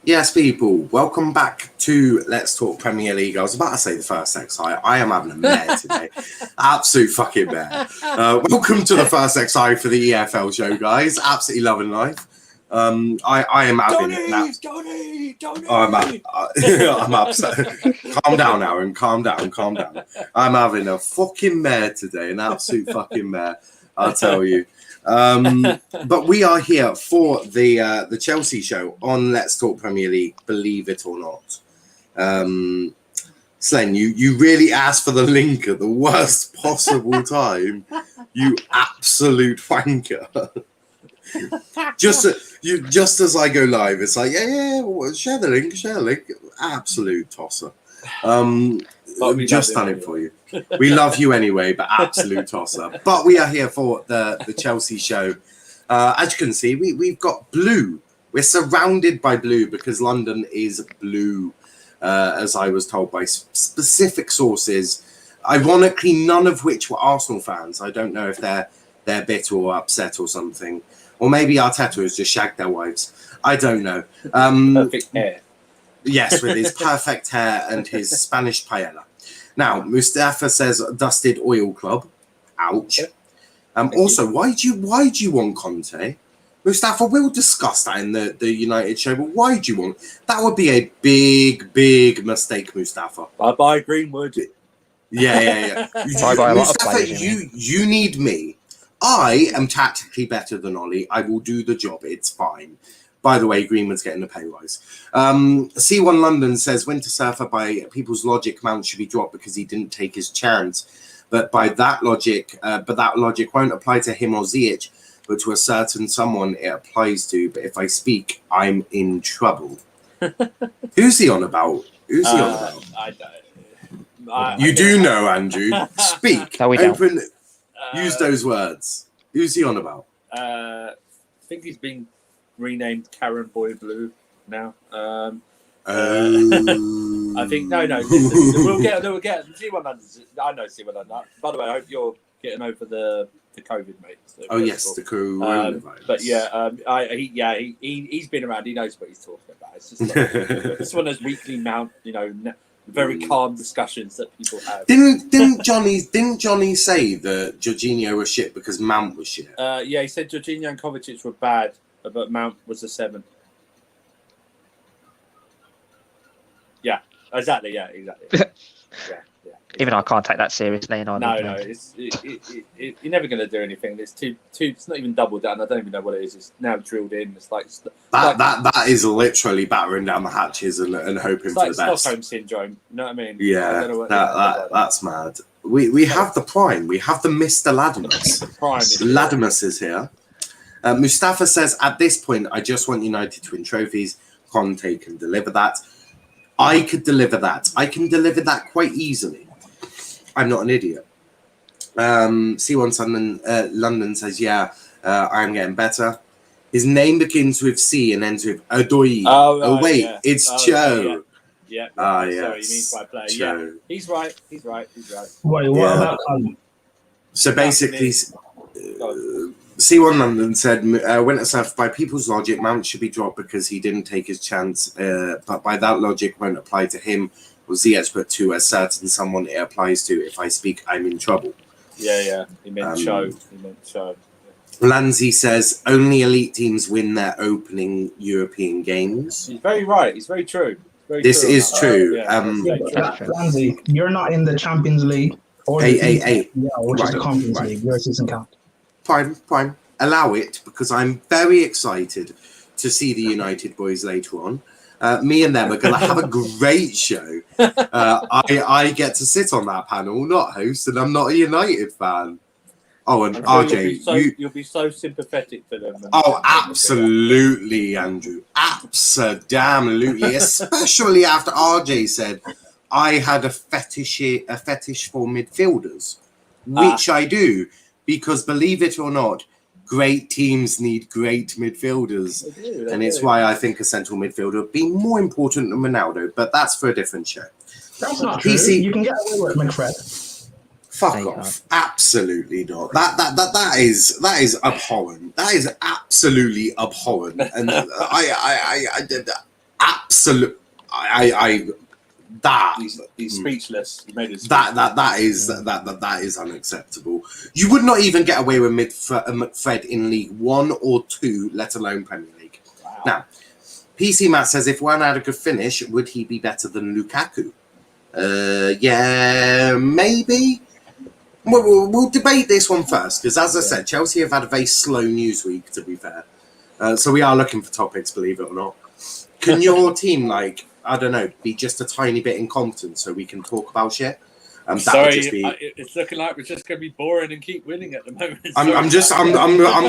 Yes, people, welcome back to Let's Talk Premier League. I was about to say the first XI. I am having a mare today. Absolute fucking mare. Welcome to the first XI for the EFL show, guys. Absolutely loving life. I am having Donny! I'm upset. Calm down, Aaron. Calm down. I'm having a fucking mare today. An absolute fucking mare, I'll tell you. But we are here for the Chelsea show on Let's Talk Premier League, believe it or not. Slen, you really asked for the link at the worst possible time. You absolute wanker. Just as I go live, it's like, yeah, share the link. Absolute tosser. Just done it for you. We love you anyway, but absolute tosser. But we are here for the Chelsea show. As you can see, we've got blue. We're surrounded by blue because London is blue, as I was told by specific sources. Ironically, none of which were Arsenal fans. I don't know if they're bitter or upset or something. Or maybe Arteta has just shagged their wives. I don't know. Perfect hair. Yes, with his perfect hair and his Spanish paella. Now, Mustafa says Dusted Oil Club. Ouch. Also, why do you want Conte? Mustafa, we'll discuss that in the United show, but why do you want? That would be a big mistake, Mustafa. Bye-bye, Greenwood. Yeah. Mustafa, you need me. I am tactically better than Ollie. I will do the job. It's fine. By the way, Greenwood's getting a pay rise. C1 London says Winter Surfer, by people's logic, Mount should be dropped because he didn't take his chance. But that logic won't apply to him or Ziyech, but to a certain someone it applies to. But if I speak, I'm in trouble. Who's he on about? I don't. You do know, Andrew. Speak. No, we don't. Open. Use those words. Who's he on about? I think he's been renamed Karen Boy Blue now. I think no. We'll get. C1 London. I know C1 London. By the way, I hope you're getting over the COVID, mate. So The coronavirus. But yeah, he's been around. He knows what he's talking about. It's just like, it's one of those weekly Mount, very calm discussions that people have. Didn't Johnny say that Jorginho was shit because Mount was shit? Yeah, he said Jorginho and Kovacic were bad, but Mount was a 7. Yeah, exactly. Yeah. Even I can't take that seriously. No, you're never going to do anything. It's too. It's not even double down. I don't even know what it is. It's now drilled in. It's like that is literally battering down the hatches and hoping for the best. Stockholm syndrome. You know what I mean? Yeah, that's mad. We have the prime. We have the Mr. Latimus. Latimus is here. Mustafa says, at this point, I just want United to win trophies. Conte can deliver that. I could deliver that. I can deliver that quite easily. I'm not an idiot. C1 London says, I'm getting better. His name begins with C and ends with Odoi. It's Cho. Yeah. Sorry, he means by play. Cho. Yeah, he's right. Wait, what about So basically, C1 London said, Winter Surf, by people's logic, Mount should be dropped because he didn't take his chance. But by that logic, won't apply to him or Ziyech, but to a certain someone it applies to. If I speak, I'm in trouble. Yeah. He meant show. Lanzi says, only elite teams win their opening European games. He's very right. It's very true. This is true. Lanzi, you're not in the Champions League. Or which is the Conference League. Yours doesn't count. Fine. Allow it, because I'm very excited to see the United boys later on. Me and them are going to have a great show. I get to sit on that panel, not host, and I'm not a United fan. Oh, and RJ, you'll be so sympathetic for them. Oh, absolutely, Andrew. Absolutely. Especially after RJ said I had a fetish for midfielders, which I do, because believe it or not, great teams need great midfielders. They do. Why I think a central midfielder would be more important than Ronaldo, but that's for a different show. That's not true. You can get away with McFred. Fuck off. Absolutely not. That is abhorrent. That is absolutely abhorrent. And absolute. That he's speechless. He made it that is unacceptable. You would not even get away with McFred in League 1 or 2, let alone Premier League. Wow. Now, PC Matt says if Werner had a good finish, would he be better than Lukaku? Yeah, maybe. We'll debate this one first, because as I said, Chelsea have had a very slow news week, to be fair. So we are looking for topics, believe it or not. Can your team, like, I don't know, be just a tiny bit incompetent so we can talk about shit? Sorry, it's looking like we're just going to be boring and keep winning at the moment. I'm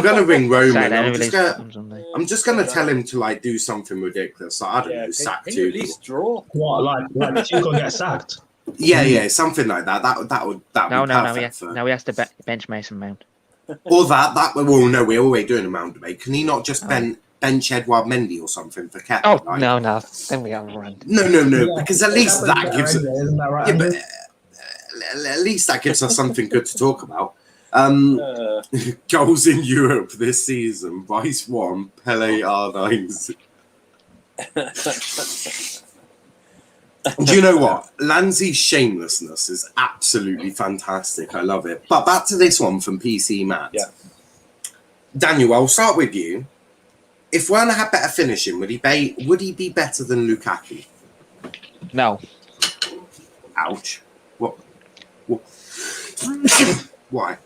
going to ring Roman. I'm just going to tell him to like do something ridiculous. Like, I don't know, sack can you at least draw? What, like Tuchel get sacked? Yeah, something like that. That would be perfect. No, he has to bench Mason Mount. Or that. Well, no, we're already doing a Mount debate. Can he not just bench Edouard Mendy or something for Cap? Oh, like, no. Then we have a run. No, Yeah, because at least that gives it. Isn't that right? Yeah, but at least that gives us something good to talk about. Goals in Europe this season: Rice 1, Pele R9. Do you know what? Lanz's shamelessness is absolutely fantastic. I love it. But back to this one from PC Matt. Yeah. Daniel, I'll start with you. If Werner had better finishing, would he be better than Lukaku? No. Ouch. What? Why?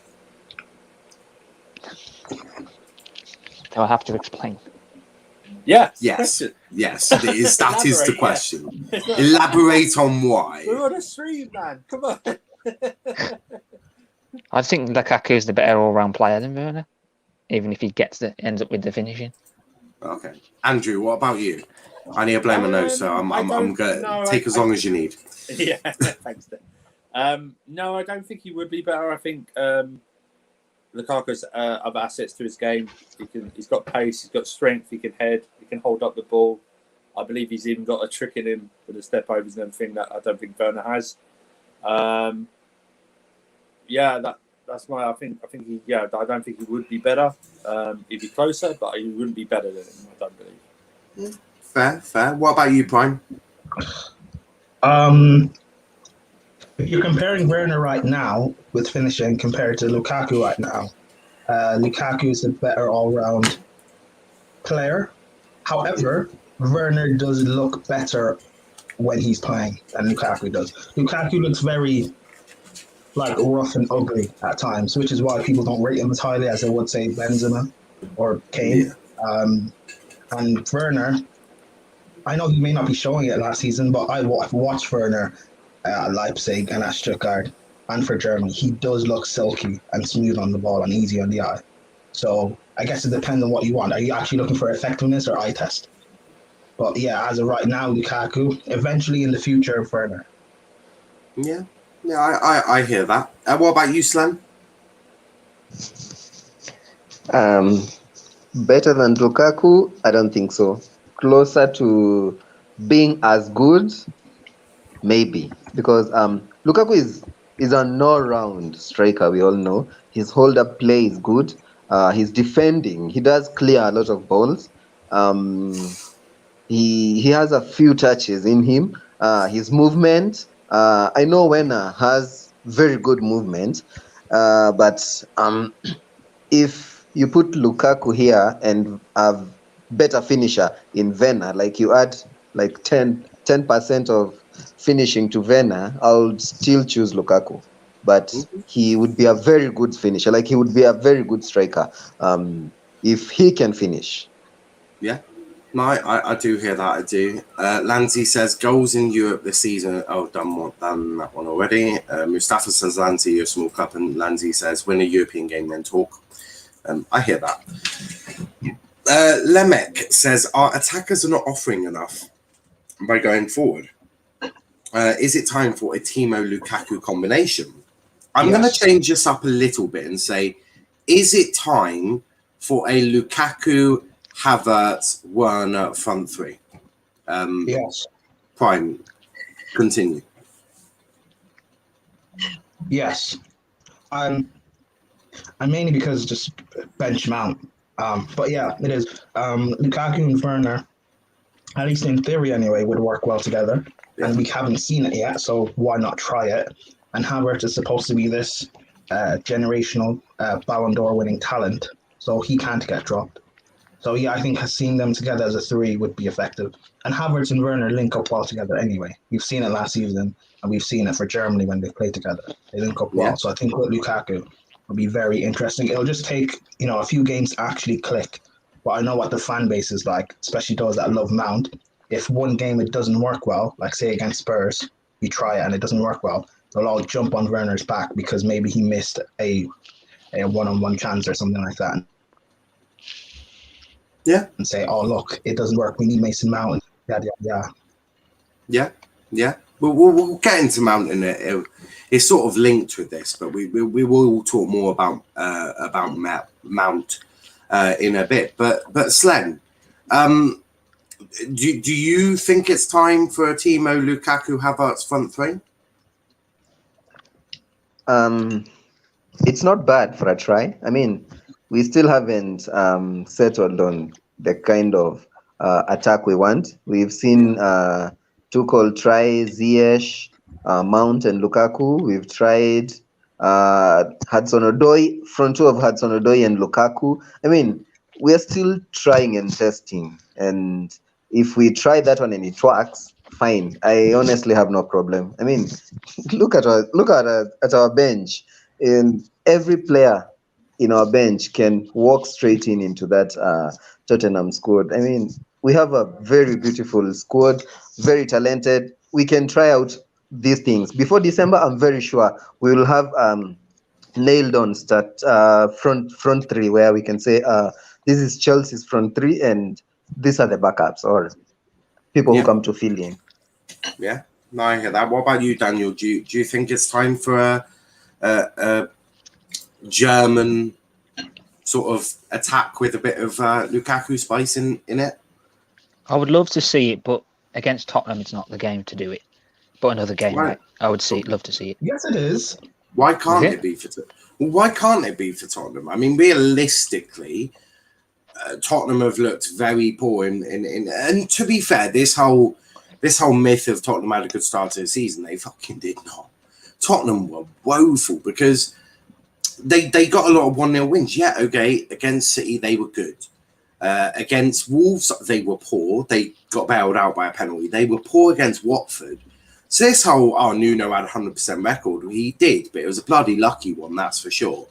Do I have to explain? Yes. That is the question. Elaborate on why. We're on a stream, man. Come on. I think Lukaku is the better all-round player than Werner, even if he ends up with the finishing. Okay, Andrew, what about you? I need to blame my nose, so I'm going to take as long as you need. Yeah, thanks. No, I don't think he would be better. I think Lukaku's other assets to his game. He's got pace, he's got strength, he can head, he can hold up the ball. I believe he's even got a trick in him with the step overs and everything that I don't think Werner has. That's why I think he. Yeah, I don't think he would be better. He'd be closer, but he wouldn't be better than him. I don't believe. Fair. What about you, Prime? If you're comparing Werner right now with finishing compared to Lukaku right now, Lukaku is a better all-round player. However, Werner does look better when he's playing than Lukaku does. Lukaku looks very rough and ugly at times, which is why people don't rate him as highly as they would say Benzema or Kane. Yeah. And Werner, I know he may not be showing it last season, but I've watched Werner at Leipzig and at Stuttgart and for Germany. He does look silky and smooth on the ball and easy on the eye. So I guess it depends on what you want. Are you actually looking for effectiveness or eye test? But yeah, as of right now, Lukaku. Eventually in the future, Werner. Yeah, I hear that. What about you, Slam? Better than Lukaku? I don't think so. Closer to being as good? Maybe. Because Lukaku is an all-round striker, we all know. His hold-up play is good. His defending, he does clear a lot of balls. He has a few touches in him. His movement, I know Werner has very good movement, but if you put Lukaku here and have better finisher in Werner, like you add like 10% of finishing to Werner, I would still choose Lukaku. But he would be a very good finisher. Like he would be a very good striker if he can finish. Yeah. No, I do hear that. I do. Lanzi says goals in Europe this season. Oh, done that one already. Mustafa says Lanzi, you're a small club, and Lanzi says win a European game, then talk. I hear that. Lemek says our attackers are not offering enough by going forward. Is it time for a Timo Lukaku combination? I'm going to change this up a little bit and say, is it time for a Lukaku, Havertz, Werner front three? Yes. Prime, continue. Yes. And mainly because just bench Mount. But yeah, it is. Lukaku and Werner, at least in theory anyway, would work well together. Yeah. And we haven't seen it yet, so why not try it? And Havertz is supposed to be this generational Ballon d'Or winning talent, so he can't get dropped. So yeah, I think seeing them together as a three would be effective. And Havertz and Werner link up well together anyway. We've seen it last season, and we've seen it for Germany when they played together. They link up well. Yeah. So I think with Lukaku will be very interesting. It'll just take a few games to actually click. But I know what the fan base is like, especially those that love Mound. If one game it doesn't work well, like say against Spurs, we try it and it doesn't work well, they'll all jump on Werner's back because maybe he missed a one-on-one chance or something like that. Yeah. And say, oh, look, it doesn't work. We need Mason Mount. Yeah. We'll get into Mount in it. It's sort of linked with this, but we will talk more about Mount in a bit. But Slen, do you think it's time for a Timo, Lukaku, Havertz front three? It's not bad for a try. I mean, we still haven't settled on the kind of attack we want. We've seen Tuchel try Ziyech, Mount and Lukaku. We've tried Hudson-Odoi, front two of Hudson-Odoi and Lukaku. I mean, we're still trying and testing. And if we try that one and it works, fine. I honestly have no problem. I mean, look at our bench. And every player in our bench can walk straight into that Tottenham squad. I mean, we have a very beautiful squad, very talented. We can try out these things. Before December, I'm very sure we will have nailed on start front three, where we can say this is Chelsea's front three and these are the backups or people who come to fill in. Yeah, no, I hear that. What about you, Daniel? Do you think it's time for a German sort of attack with a bit of Lukaku spice in it? I would love to see it, but against Tottenham, it's not the game to do it. But another game, Right. I would love to see it. Yes, it is. Why can't it be for Why can't it be for Tottenham? I mean, realistically, Tottenham have looked very poor in and to be fair, this whole myth of Tottenham had a good start to the season, they fucking did not. Tottenham were woeful because they got a lot of 1-0 wins. Yeah, okay, against City they were good. Against Wolves they were poor. They got bailed out by a penalty. They were poor against Watford. So this whole Nuno had a 100% record. He did, but it was a bloody lucky one, that's for sure.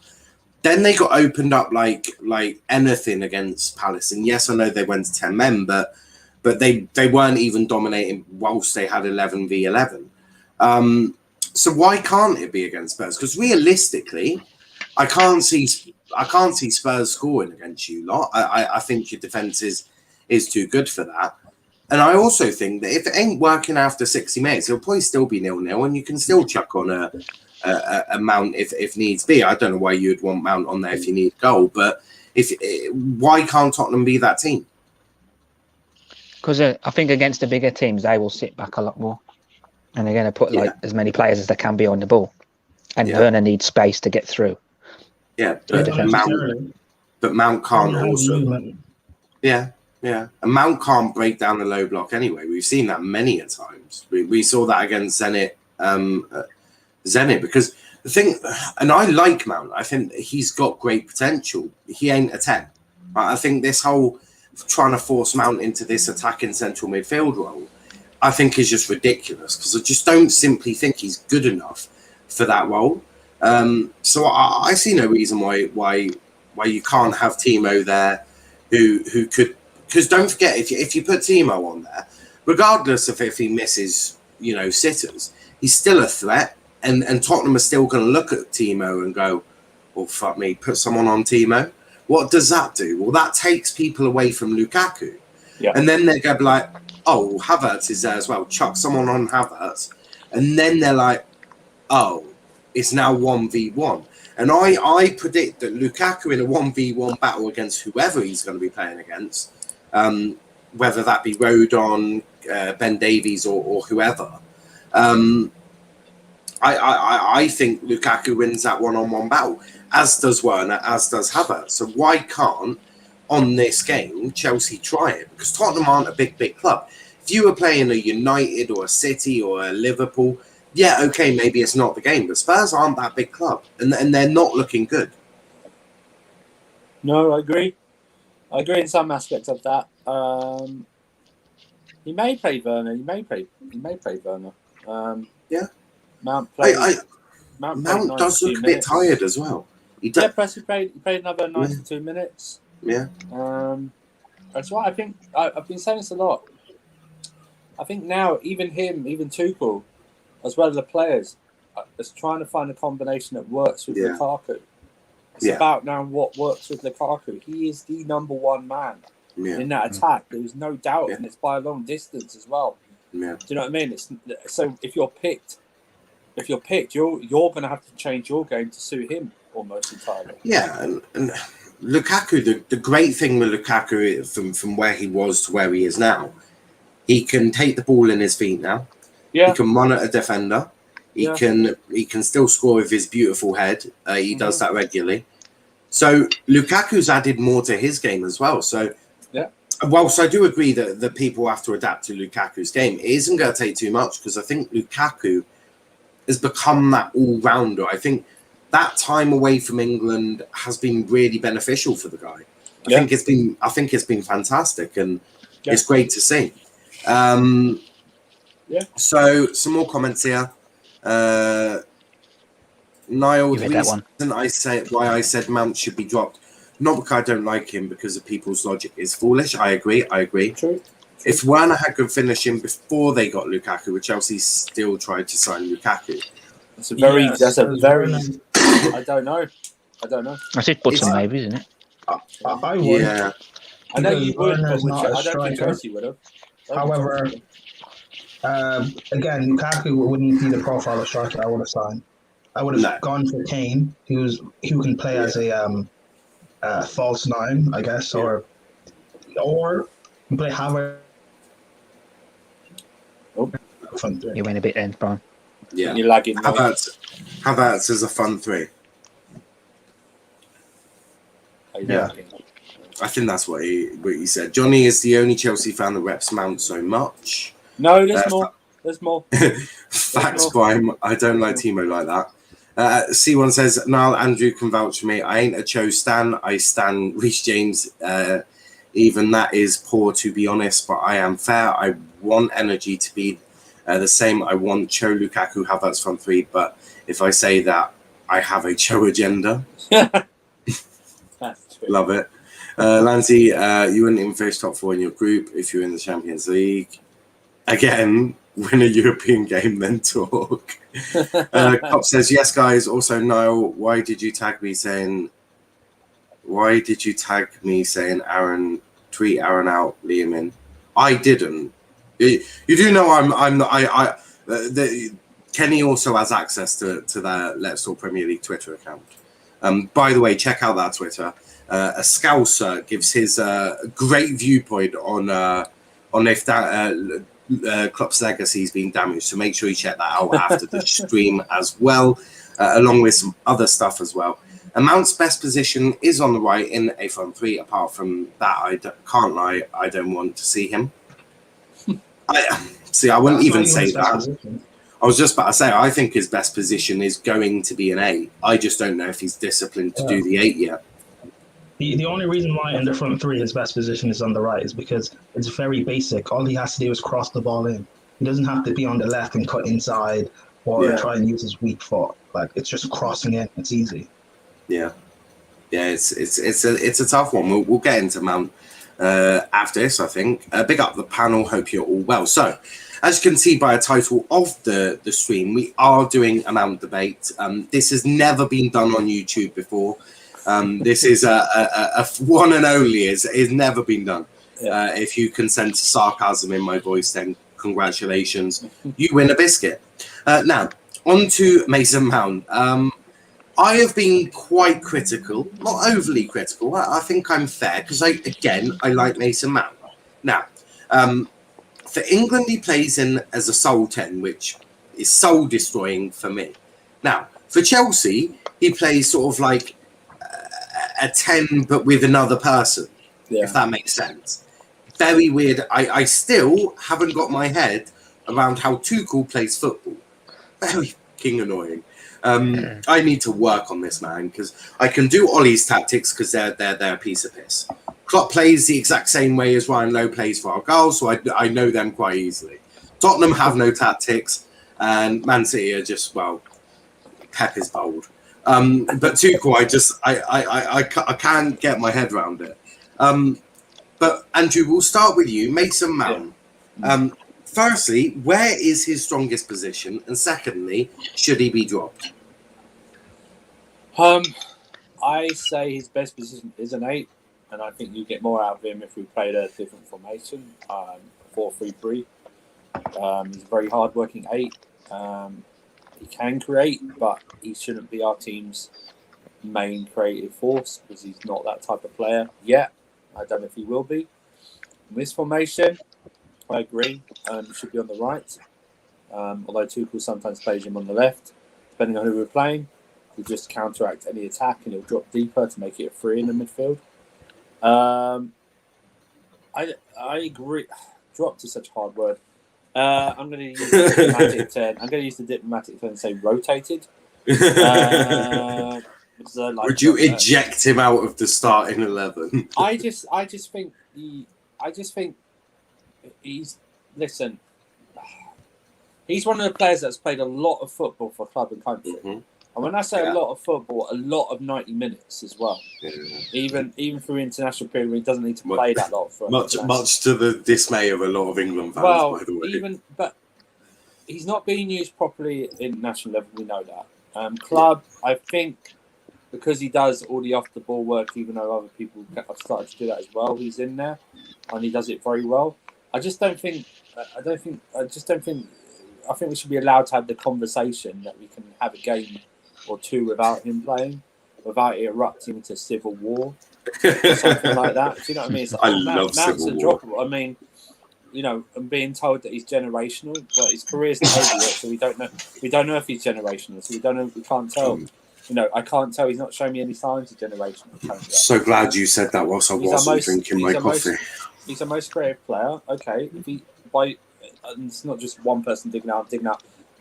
Then they got opened up like anything against Palace. And yes, I know they went to 10 men, but they weren't even dominating whilst they had 11 v 11. So why can't it be against Spurs? Because realistically, I can't see Spurs scoring against you lot. I think your defence is too good for that. And I also think that if it ain't working after 60 minutes, it'll probably still be 0-0, and you can still chuck on a Mount if needs be. I don't know why you'd want Mount on there if you need a goal, but why can't Tottenham be that team? Because I think against the bigger teams, they will sit back a lot more, and they're going to put as many players as they can be on the ball. And Werner needs space to get through. Yeah, but Mount can't also. Yeah. And Mount can't break down the low block anyway. We've seen that many a times. We saw that against Zenit. Because the thing, and I like Mount. I think he's got great potential. He ain't a 10. I think this whole trying to force Mount into this attacking central midfield role, I think is just ridiculous because I just don't simply think he's good enough for that role. So I see no reason why you can't have Timo there, who could. Because don't forget, if you put Timo on there, regardless of if he misses, sitters, he's still a threat. And Tottenham are still going to look at Timo and go, well, fuck me, put someone on Timo. What does that do? Well, that takes people away from Lukaku. Yeah. And then they're going to be like, oh, Havertz is there as well. Chuck someone on Havertz. And then they're like, oh, it's now 1v1. And I predict that Lukaku in a 1v1 battle against whoever he's going to be playing against, whether that be Rodon, Ben Davies or whoever, I think Lukaku wins that one-on-one battle, as does Werner, as does Havertz. So why can't, on this game, Chelsea try it, because Tottenham aren't a big club. If you were playing a United or a City or a Liverpool, yeah, okay, maybe it's not the game, but Spurs aren't that big club, and they're not looking good. No, I agree. I agree in some aspects of that. He may play Werner. He may play Werner. Yeah. Mount played. Mount does look a bit tired as well. He played another 92 minutes. Yeah. That's why I think I've been saying this a lot. I think now even Tuchel, as well as the players, is trying to find a combination that works with Lukaku. It's about now what works with Lukaku. He is the number one man in that attack. There's no doubt, and it's by a long distance as well. Yeah. Do you know what I mean? So if you're picked, you're going to have to change your game to suit him almost entirely. Yeah, and Lukaku, the great thing with Lukaku from where he was to where he is now, he can take the ball in his feet now. Yeah. He can run at a defender. He can still score with his beautiful head. He does that regularly. So Lukaku's added more to his game as well. So whilst I do agree that people have to adapt to Lukaku's game, it isn't going to take too much, because I think Lukaku has become that all-rounder. I think that time away from England has been really beneficial for the guy. I think it's been fantastic, and it's great to see. So some more comments here. Niall, the reason I said Mount should be dropped, not because I don't like him, because of people's logic is foolish. I agree. True. If Werner had good finishing before they got Lukaku, would Chelsea still try to sign Lukaku? That's a very. I don't know. I should put some maybe, isn't it? I would. Yeah. I know you would, but I don't think Chelsea would have. However, again, Lukaku wouldn't be the profile of striker I would have signed. I would have gone for Kane, who can play as a false nine, I guess, or play Havertz. You went a bit then, Brian. Yeah, you're lagging. Havertz is a fun three. I think that's what he said. Johnny is the only Chelsea fan that reps Mount so much. No, there's more. There's more. Facts, Brian. I don't like Timo like that. C1 says, Niall, Andrew can vouch for me. I ain't a Cho stan. I stan Reece James. Even that is poor, to be honest, but I am fair. I want energy to be the same. I want Cho, Lukaku, Havertz front three, but if I say that, I have a Cho agenda. That's true. Love it. Lancy, you wouldn't even finish top four in your group if you're in the Champions League. Again, win a European game, then talk. Cop says, yes, guys. Also, Niall, why did you tag me saying Aaron, tweet Aaron out, Liam in? I didn't. You do know Kenny also has access to their Let's Talk Premier League Twitter account. By the way, check out that Twitter. A Scouser gives his great viewpoint on if that Klopp's legacy is being damaged. So make sure you check that out after the stream as well, along with some other stuff as well. Mount's best position is on the right in a front three. Apart from that, I can't lie, I don't want to see him. I wouldn't even say that. I was just about to say, I think his best position is going to be an 8. I just don't know if he's disciplined to do the 8 yet. The only reason why in the front three his best position is on the right is because it's very basic. All he has to do is cross the ball in. He doesn't have to be on the left and cut inside or try and use his weak foot. Like, it's just crossing in. It's easy. Yeah, it's a tough one. We'll get into Mount after this, I think. Big up the panel. Hope you're all well. So, as you can see by the title of the stream, we are doing a Mount debate. This has never been done on YouTube before. This is a one and only. It's never been done. If you can sense sarcasm in my voice, then congratulations. You win a biscuit. Now, on to Mason Mount. I have been quite critical, not overly critical. I think I'm fair because I like Mason Mount. Now, for England, he plays in as a soul 10, which is soul destroying for me. Now, for Chelsea, he plays sort of like a 10, but with another person. if that makes sense. Very weird. I still haven't got my head around how Tuchel plays football. Very fucking annoying. I need to work on this, man, because I can do Ollie's tactics because they're a piece of piss. Klopp plays the exact same way as Ryan Lowe plays for our goals, so I know them quite easily. Tottenham have no tactics, and Man City are just, well, Pep is bold. But Tuchel, I can't get my head around it. But Andrew, we'll start with you. Mason Mount. Yeah. Firstly, where is his strongest position? And secondly, should he be dropped? I say his best position is an 8, and I think you get more out of him if we played a different formation, 4-3-3. He's a very hard-working 8. He can create, but he shouldn't be our team's main creative force because he's not that type of player yet. I don't know if he will be. In this formation, I agree. He should be on the right. Although Tuchel sometimes plays him on the left, depending on who we're playing. He'll just counteract any attack and he'll drop deeper to make it a 3 in the midfield. I agree. Dropped is such a hard word. I'm going to use the diplomatic turn. I'm going to use the diplomatic turn and say rotated. Would you eject him out of the starting 11? I just think he's one of the players that's played a lot of football for club and country. Mm-hmm. And when I say a lot of football, a lot of 90 minutes as well. Yeah. Even through international period, where he doesn't need to play that lot for much to the dismay of a lot of England fans. By the way, but he's not being used properly in national level. We know that. Club, I think, because he does all the off the ball work, even though other people have started to do that as well. He's in there, and he does it very well. I think we should be allowed to have the conversation that we can have a game or two without him playing, without it erupting into civil war or something like that. Do you know what I mean? It's like, I love civil war. I mean, and being told that he's generational, but his career's not over yet, so we don't know. We don't know if he's generational, so we don't know. We can't tell. I can't tell. He's not showing me any signs of generational. So glad you said that whilst I wasn't drinking my coffee. He's the most creative player. Okay, and it's not just one person digging out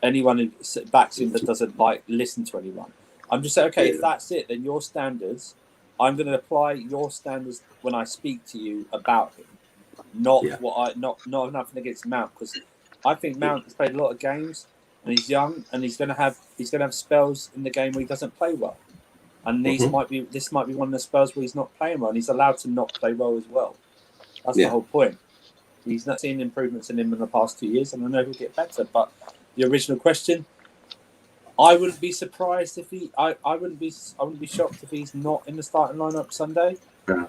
anyone who backs him that doesn't listen to anyone. I'm just saying, okay, if that's it, then your standards, I'm going to apply your standards when I speak to you about him. Not nothing against Mount, because I think Mount has played a lot of games and he's young and he's going to have spells in the game where he doesn't play well, and this might be one of the spells where he's not playing well and he's allowed to not play well as well. That's the whole point. He's not seen improvements in him in the past 2 years, and I know he'll get better. But the original question, I wouldn't be surprised if I wouldn't be shocked if he's not in the starting lineup Sunday. Yeah.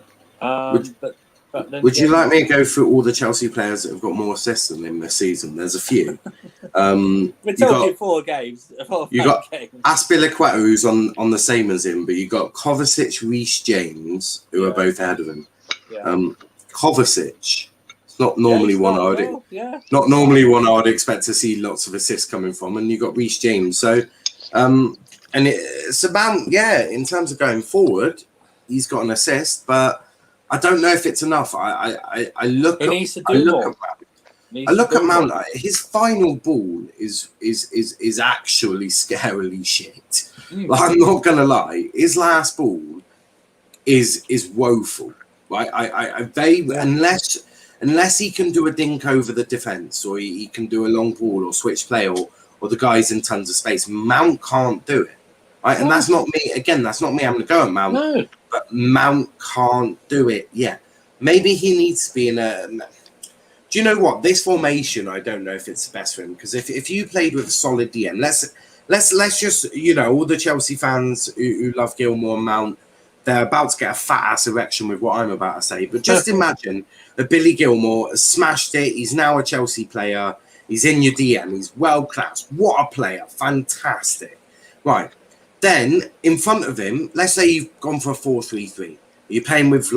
Would you like me to go through all the Chelsea players that have got more assists than him this season? There's a few. We're talking 4 games. You got Azpilicueta, who's on the same as him, but you got Kovacic, Reece James, who are both ahead of him. Yeah. Kovacic. Not normally one I would expect to see lots of assists coming from, and you got Reece James. So, and it's about in terms of going forward, he's got an assist, but I don't know if it's enough. I look at Mount. His final ball is actually scarily shit. I'm not gonna lie. His last ball is woeful. Right? Unless he can do a dink over the defence, or he can do a long ball or switch play, or the guy's in tons of space, Mount can't do it. Right? And that's not me. Again, that's not me having to go at Mount. No. But Mount can't do it yet. Maybe he needs to be in a... Do you know what? This formation, I don't know if it's the best for him. Because if you played with a solid DM, let's just, all the Chelsea fans who love Gilmour and Mount, they're about to get a fat ass erection with what I'm about to say. But just imagine that Billy Gilmour has smashed it. He's now a Chelsea player. He's in your DM. He's world class. What a player. Fantastic. Right. Then in front of him, let's say you've gone for a 4-3-3. You're playing with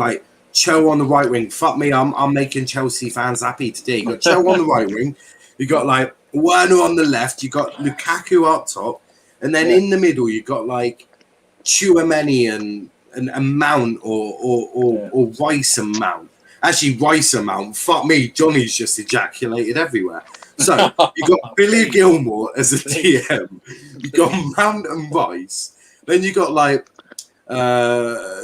Cho on the right wing. Fuck me, I'm making Chelsea fans happy today. You got Cho on the right wing. You got Werner on the left. You got Lukaku up top, and then in the middle you got Tchouaméni and Mount or Rice and Mount. Actually, Rice and Mount. Fuck me, Johnny's just ejaculated everywhere. So you got Billy Gilmore as a DM. You got Mount and Rice. Then you got like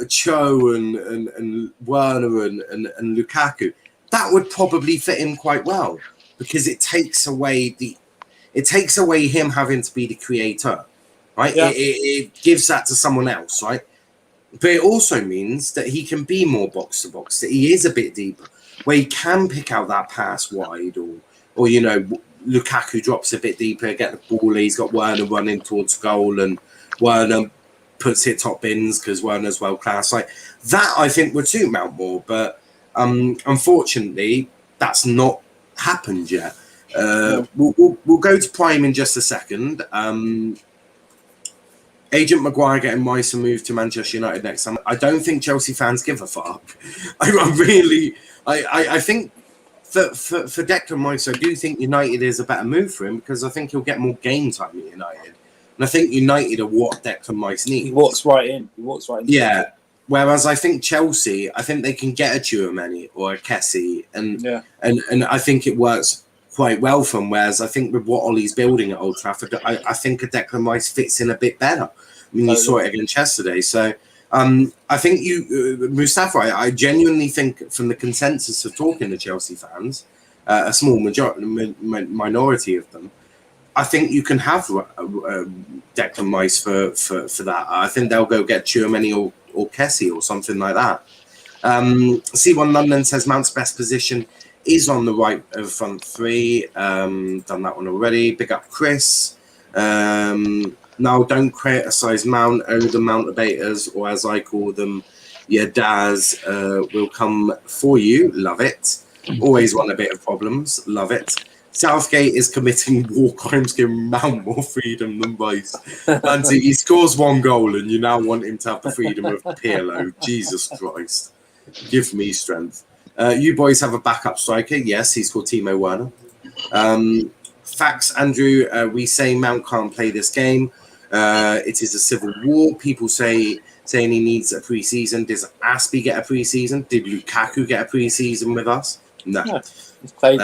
Cho and Werner and Lukaku. That would probably fit him quite well because it takes away him having to be the creator, right? Yeah. It gives that to someone else, right? But it also means that he can be more box to box, that he is a bit deeper, where he can pick out that pass wide, or you know, Lukaku drops a bit deeper, get the ball. He's got Werner running towards goal, and Werner puts it top bins because Werner's world class. Like that, I think would suit Mount more, but unfortunately, that's not happened yet. We'll go to Prime in just a second. Agent Maguire getting Rice moved to Manchester United next summer. I don't think Chelsea fans give a fuck. I think for Declan Rice, I do think United is a better move for him because I think he'll get more game time at United. And I think United are what Declan Rice needs. He walks right in. Yeah. Whereas I think Chelsea, I think they can get a Tchouaméni or a Kessie, and I think it works quite well for him. Whereas I think with what Ollie's building at Old Trafford, I think a Declan Rice fits in a bit better. I mean, you saw it against yesterday. So I think Mustafa, I genuinely think from the consensus of talking to Chelsea fans, a small minority of them, I think you can have Declan Rice for that. I think they'll go get Tchouaméni or Kessie or something like that. C1 London says Mount's best position is on the right of front three. Done that one already. Big up Chris. Now don't criticise Mount, the Mountabators, or as I call them, your Daz will come for you. Love it. Always want a bit of problems. Love it. Southgate is committing war crimes, giving Mount more freedom than Rice. And he scores one goal and you now want him to have the freedom of Pirlo. Jesus Christ. Give me strength. You boys have a backup striker. Yes, he's called Timo Werner. Facts, Andrew. We say Mount can't play this game. It is a civil war. People saying he needs a pre-season. Does Aspie get a pre-season? Did Lukaku get a pre-season with us? No. Yeah. He's played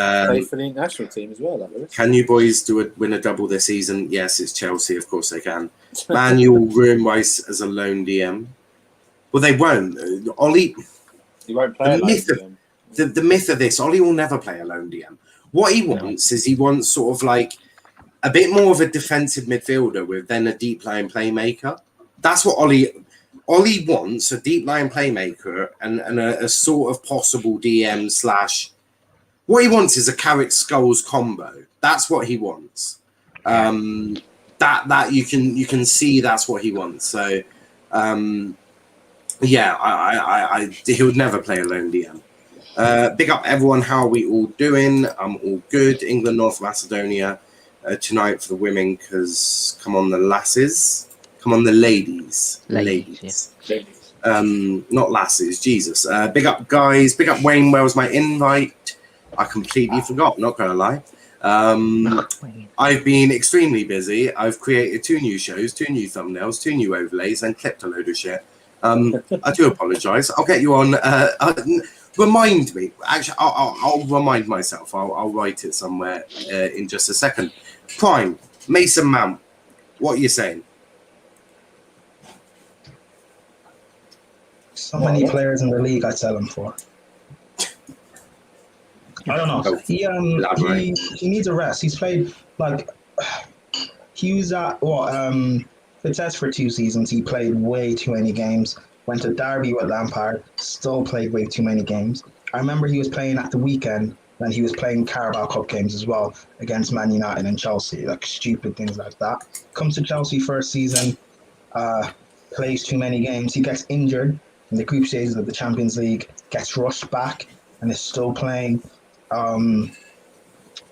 for the national team as well. Can you boys win a double this season? Yes, it's Chelsea. Of course they can. Man, you will ruin Rice as a lone DM. Well, they won't. Ollie... He won't play the myth of this, Ollie will never play a lone DM. What he wants is he wants sort of like a bit more of a defensive midfielder with then a deep line playmaker. That's what Ollie wants, a deep line playmaker and a sort of possible DM / what he wants is a Carrick Skulls combo. That's what he wants. That you can see that's what he wants. So he would never play a lone DM. Big up everyone. How are we all doing? I'm all good. England, North Macedonia tonight for the women because come on the lasses. Come on the ladies. Ladies. Not lasses. Jesus. Big up guys. Big up Wayne. Where was my invite? I completely forgot. Not going to lie. I've been extremely busy. I've created 2 new shows, 2 new thumbnails, 2 new overlays and clipped a load of shit. I do apologise. I'll get you on. Remind me. Actually, I'll remind myself. I'll write it somewhere in just a second. Prime, Mason Mount. What are you saying? So many players in the league I sell him for. I don't know. He needs a rest. He's played he was at Vitesse for 2 seasons. He played way too many games. Went to Derby with Lampard. Still played way too many games. I remember he was playing at the weekend when he was playing Carabao Cup games as well against Man United and Chelsea. Stupid things like that. Comes to Chelsea first season. Plays too many games. He gets injured in the group stages of the Champions League. Gets rushed back and is still playing.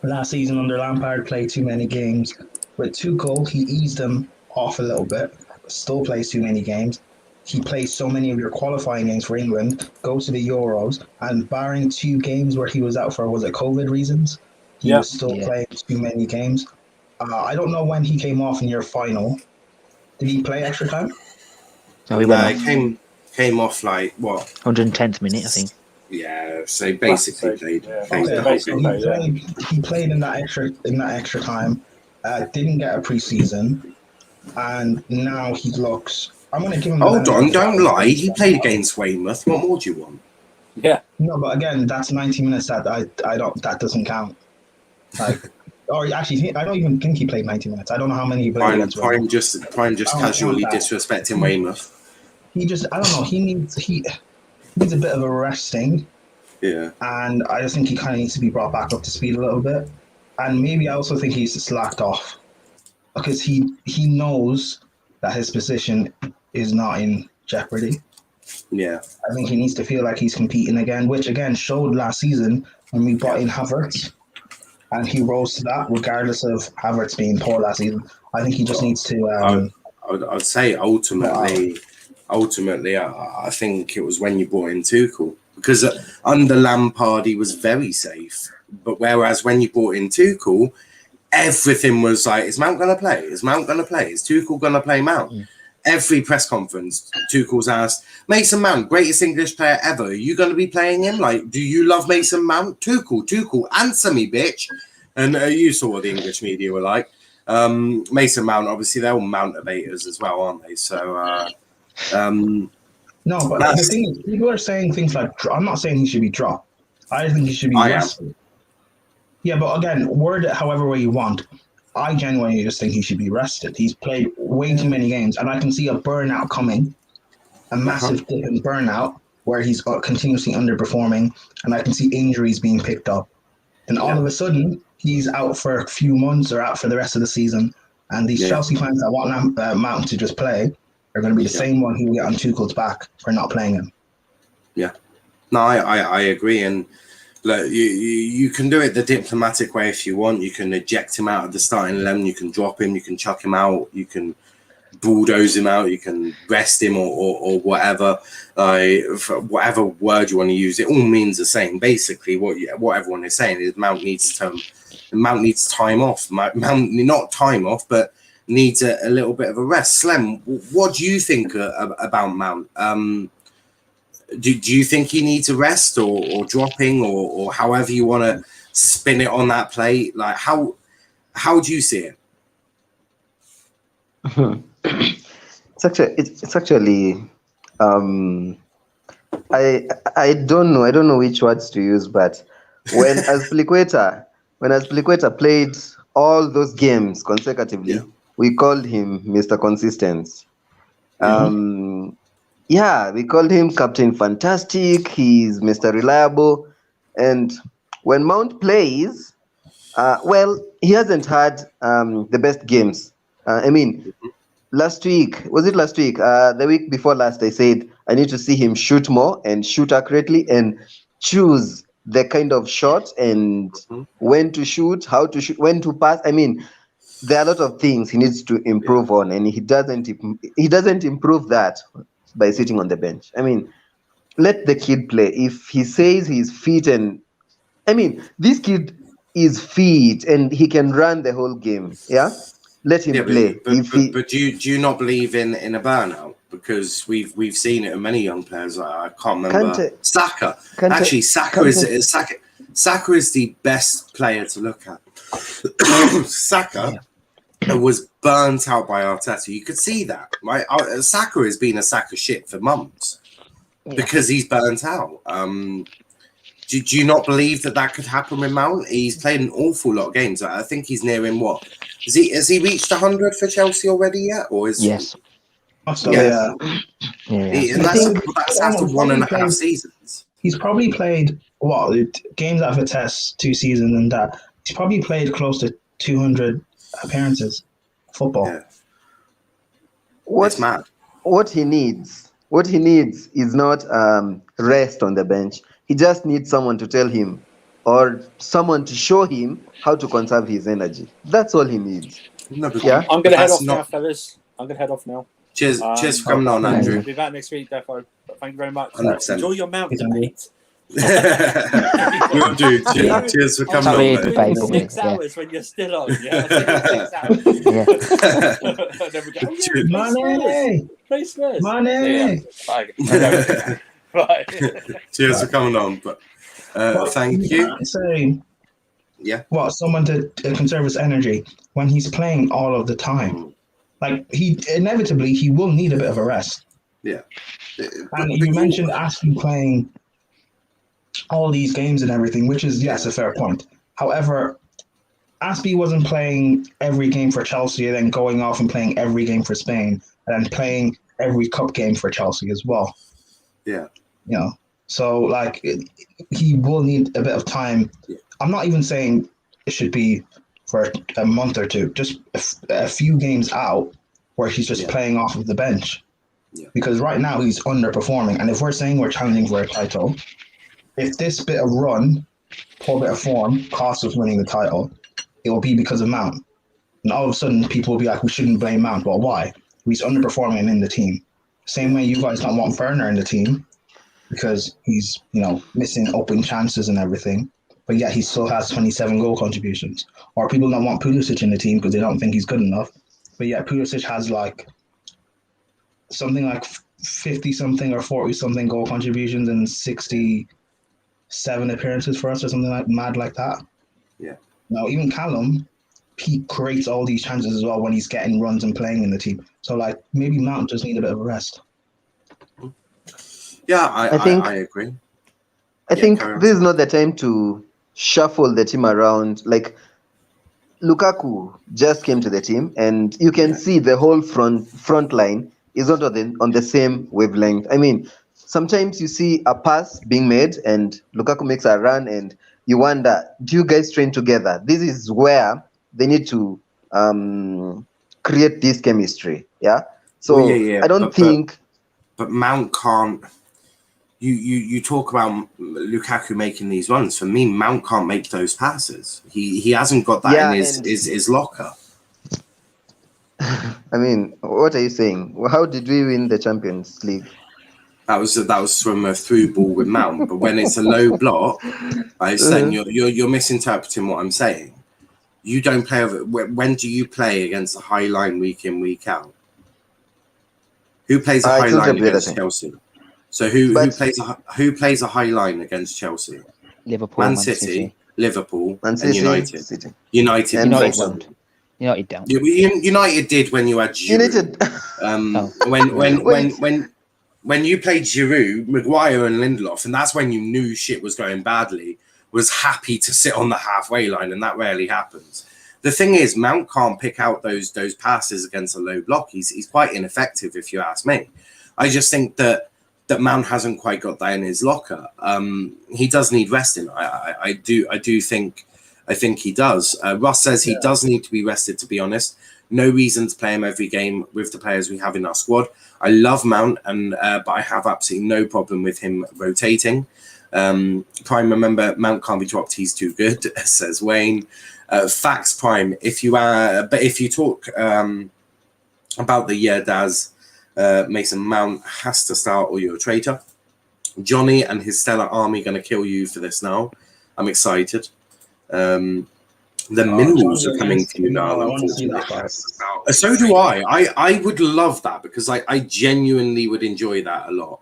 Last season under Lampard, played too many games. With Tuchel, he eased him off a little bit, but still plays too many games. He plays so many of your qualifying games for England, goes to the Euros, and barring 2 games where he was out for, was it COVID reasons? He was still playing too many games. I don't know when he came off in your final. Did he play extra time? No, he Came off like what? 110th minute, I think. Yeah, so basically played the whole basically game. He played in that extra time. Didn't get a preseason, and now he looks. I'm going to give him. Hold on, don't lie. He played against Weymouth. What more do you want? Yeah. No, but again, that's 90 minutes that I don't. That doesn't count. Like, or actually, I don't even think he played 90 minutes. I don't know how many he played against Prime Weymouth. just casually disrespecting Weymouth. He just, I don't know. He needs a bit of a resting. Yeah. And I just think he kind of needs to be brought back up to speed a little bit. And maybe I also think he's slacked off because he knows that his position is not in jeopardy. Yeah. I think he needs to feel like he's competing again, which again showed last season when we brought in Havertz. And he rose to that regardless of Havertz being poor last season. I think he just needs to... I'd say ultimately, I think it was when you brought in Tuchel. Because under Lampard, he was very safe. But whereas when you brought in Tuchel, everything was like, is Mount going to play? Is Mount going to play? Is Tuchel going to play Mount? Every press conference, Tuchel's asked, Mason Mount, greatest English player ever. Are you going to be playing him? Like, do you love Mason Mount? Tuchel, answer me, bitch. And you saw what the English media were like. Mason Mount, obviously, they're all motivators as well, aren't they? So... No, but the thing is, people are saying things like, I'm not saying he should be dropped. I think he should be rested. Yeah, but again, word it however way you want. I genuinely just think he should be rested. He's played way too many games, and I can see a burnout coming, a massive dip in burnout, where he's continuously underperforming, and I can see injuries being picked up. And all of a sudden, he's out for a few months or out for the rest of the season, and these Chelsea fans that want Mountain to just play are going to be the same one who will get on Tuchel's back for not playing him. Yeah. No, I agree. And look, you can do it the diplomatic way if you want. You can eject him out of the starting 11. You can drop him. You can chuck him out. You can bulldoze him out. You can rest him or whatever. Whatever word you want to use, it all means the same. Basically, what everyone is saying is Mount needs time off. Mount not time off, but needs a little bit of a rest. Slem, what do you think about Mount? Do you think he needs a rest or dropping or however you want to spin it on that plate? Like how do you see it? It's actually I don't know which words to use, but when Azpilicueta played all those games consecutively, we called him Mr. Consistent. We called him Captain Fantastic. He's Mr. Reliable. And when Mount plays, he hasn't had the best games. Last week, the week before last, I said I need to see him shoot more and shoot accurately and choose the kind of shot and when to shoot, how to shoot, when to pass. There are a lot of things he needs to improve on, and he doesn't improve that by sitting on the bench. Let the kid play. If he says he's fit and this kid is fit and he can run the whole game. Let him play. But do you not believe in a burnout? Because we've seen it in many young players. I can't remember Saka. Actually, Saka is the best player to look at. Saka was burnt out by Arteta. You could see that, right? Saka has been a sack of shit for months because he's burnt out. Do you not believe that could happen with Mount? He's played an awful lot of games. I think he's nearing what? Has he reached 100 for Chelsea already yet? Or is yes. And that's after 1.5 seasons. He's probably played games out of a test 2 seasons, and that he's probably played close to 200 appearances football. Yeah. What's mad? What he needs is not rest on the bench. He just needs someone to tell him or someone to show him how to conserve his energy. That's all he needs. I'm going to head off now, fellas. I'm going to head off now. Cheers for coming on, Andrew. I'll be back next week, Defo. Thank you very much. 100%. Enjoy your mountain, mate. Will do. Cheers for coming Sorry, on. it's mate. debatable. 6 Yeah. hours when you're still on. Yeah, 6 hours. Yeah. And then we go, oh, yeah, Money! play Spurs. Money! Yeah. Right. Cheers for coming on. But thank you. Can't say Yeah. what someone to conserve his energy when he's playing all of the time. Like he will need a bit of a rest. Yeah. And you mentioned Ashley playing all these games and everything, which is, yes, a fair point. However, Aspie wasn't playing every game for Chelsea and then going off and playing every game for Spain and then playing every cup game for Chelsea as well. Yeah. You know, so like he will need a bit of time. Yeah. I'm not even saying it should be for a month or two, just a few games out where he's just playing off of the bench. Yeah. Because right now he's underperforming. And if we're saying we're challenging for a title, if this bit of run, poor bit of form, costs us winning the title, it will be because of Mount. And all of a sudden, people will be like, we shouldn't blame Mount. Well, why? He's underperforming in the team. Same way you guys don't want Werner in the team because he's, missing open chances and everything. But yet he still has 27 goal contributions. Or people don't want Pulisic in the team because they don't think he's good enough. But yet Pulisic has something like 50-something or 40-something goal contributions and 67 appearances for us or something mad like that. Yeah. Now, even Callum, he creates all these chances as well when he's getting runs and playing in the team. So, maybe Mount just need a bit of a rest. Yeah, I agree. I think this is not the time to shuffle the team around. Like, Lukaku just came to the team, and you can see the whole front line is not on the same wavelength. I mean, sometimes you see a pass being made, and Lukaku makes a run, and you wonder, do you guys train together? This is where they need to create this chemistry. Yeah. So I don't think. But Mount can't. You talk about Lukaku making these runs. For me, Mount can't make those passes. He hasn't got that in his locker. I mean, what are you saying? How did we win the Champions League? That was from a through ball with Mount. But when it's a low block, I'm saying you're misinterpreting what I'm saying. You don't play over. When do you play against a high line week in, week out? Who plays a high line against Chelsea? So who plays a high line against Chelsea? Liverpool, Man City, Liverpool, Man and City, United. United don't. United did when you had Giroud. When you played Giroud, Maguire, and Lindelof, and that's when you knew shit was going badly. Was happy to sit on the halfway line, and that rarely happens. The thing is, Mount can't pick out those passes against a low block. He's quite ineffective, if you ask me. I just think that Mount hasn't quite got that in his locker. He does need resting. I think he does. Russ says he does need to be rested, to be honest. No reason to play him every game with the players we have in our squad. I love Mount, but I have absolutely no problem with him rotating. Prime, remember, Mount can't be dropped. He's too good, says Wayne. Facts, Prime. If you talk about the year, Daz, Mason Mount has to start or you're a traitor. Johnny and his stellar army going to kill you for this now. I'm excited. The minerals are coming to you now, unfortunately. So do I. I would love that because I genuinely would enjoy that a lot.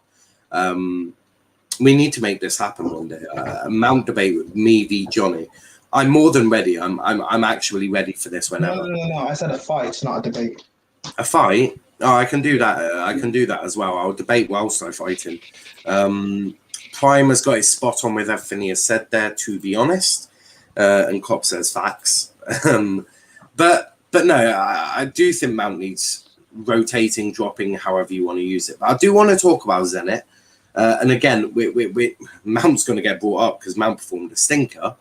We need to make this happen one day. A Mount debate with me v Johnny. I'm more than ready. I'm actually ready for this whenever. No. I said a fight, not a debate. A fight? Oh, I can do that. I can do that as well. I'll debate whilst I fight him. Prime has got his spot on with everything he has said there, to be honest. And Klopp says facts. But no, I do think Mount needs rotating, dropping, however you want to use it. But I do want to talk about Zenit. And again, Mount's going to get brought up because Mount performed a stinker.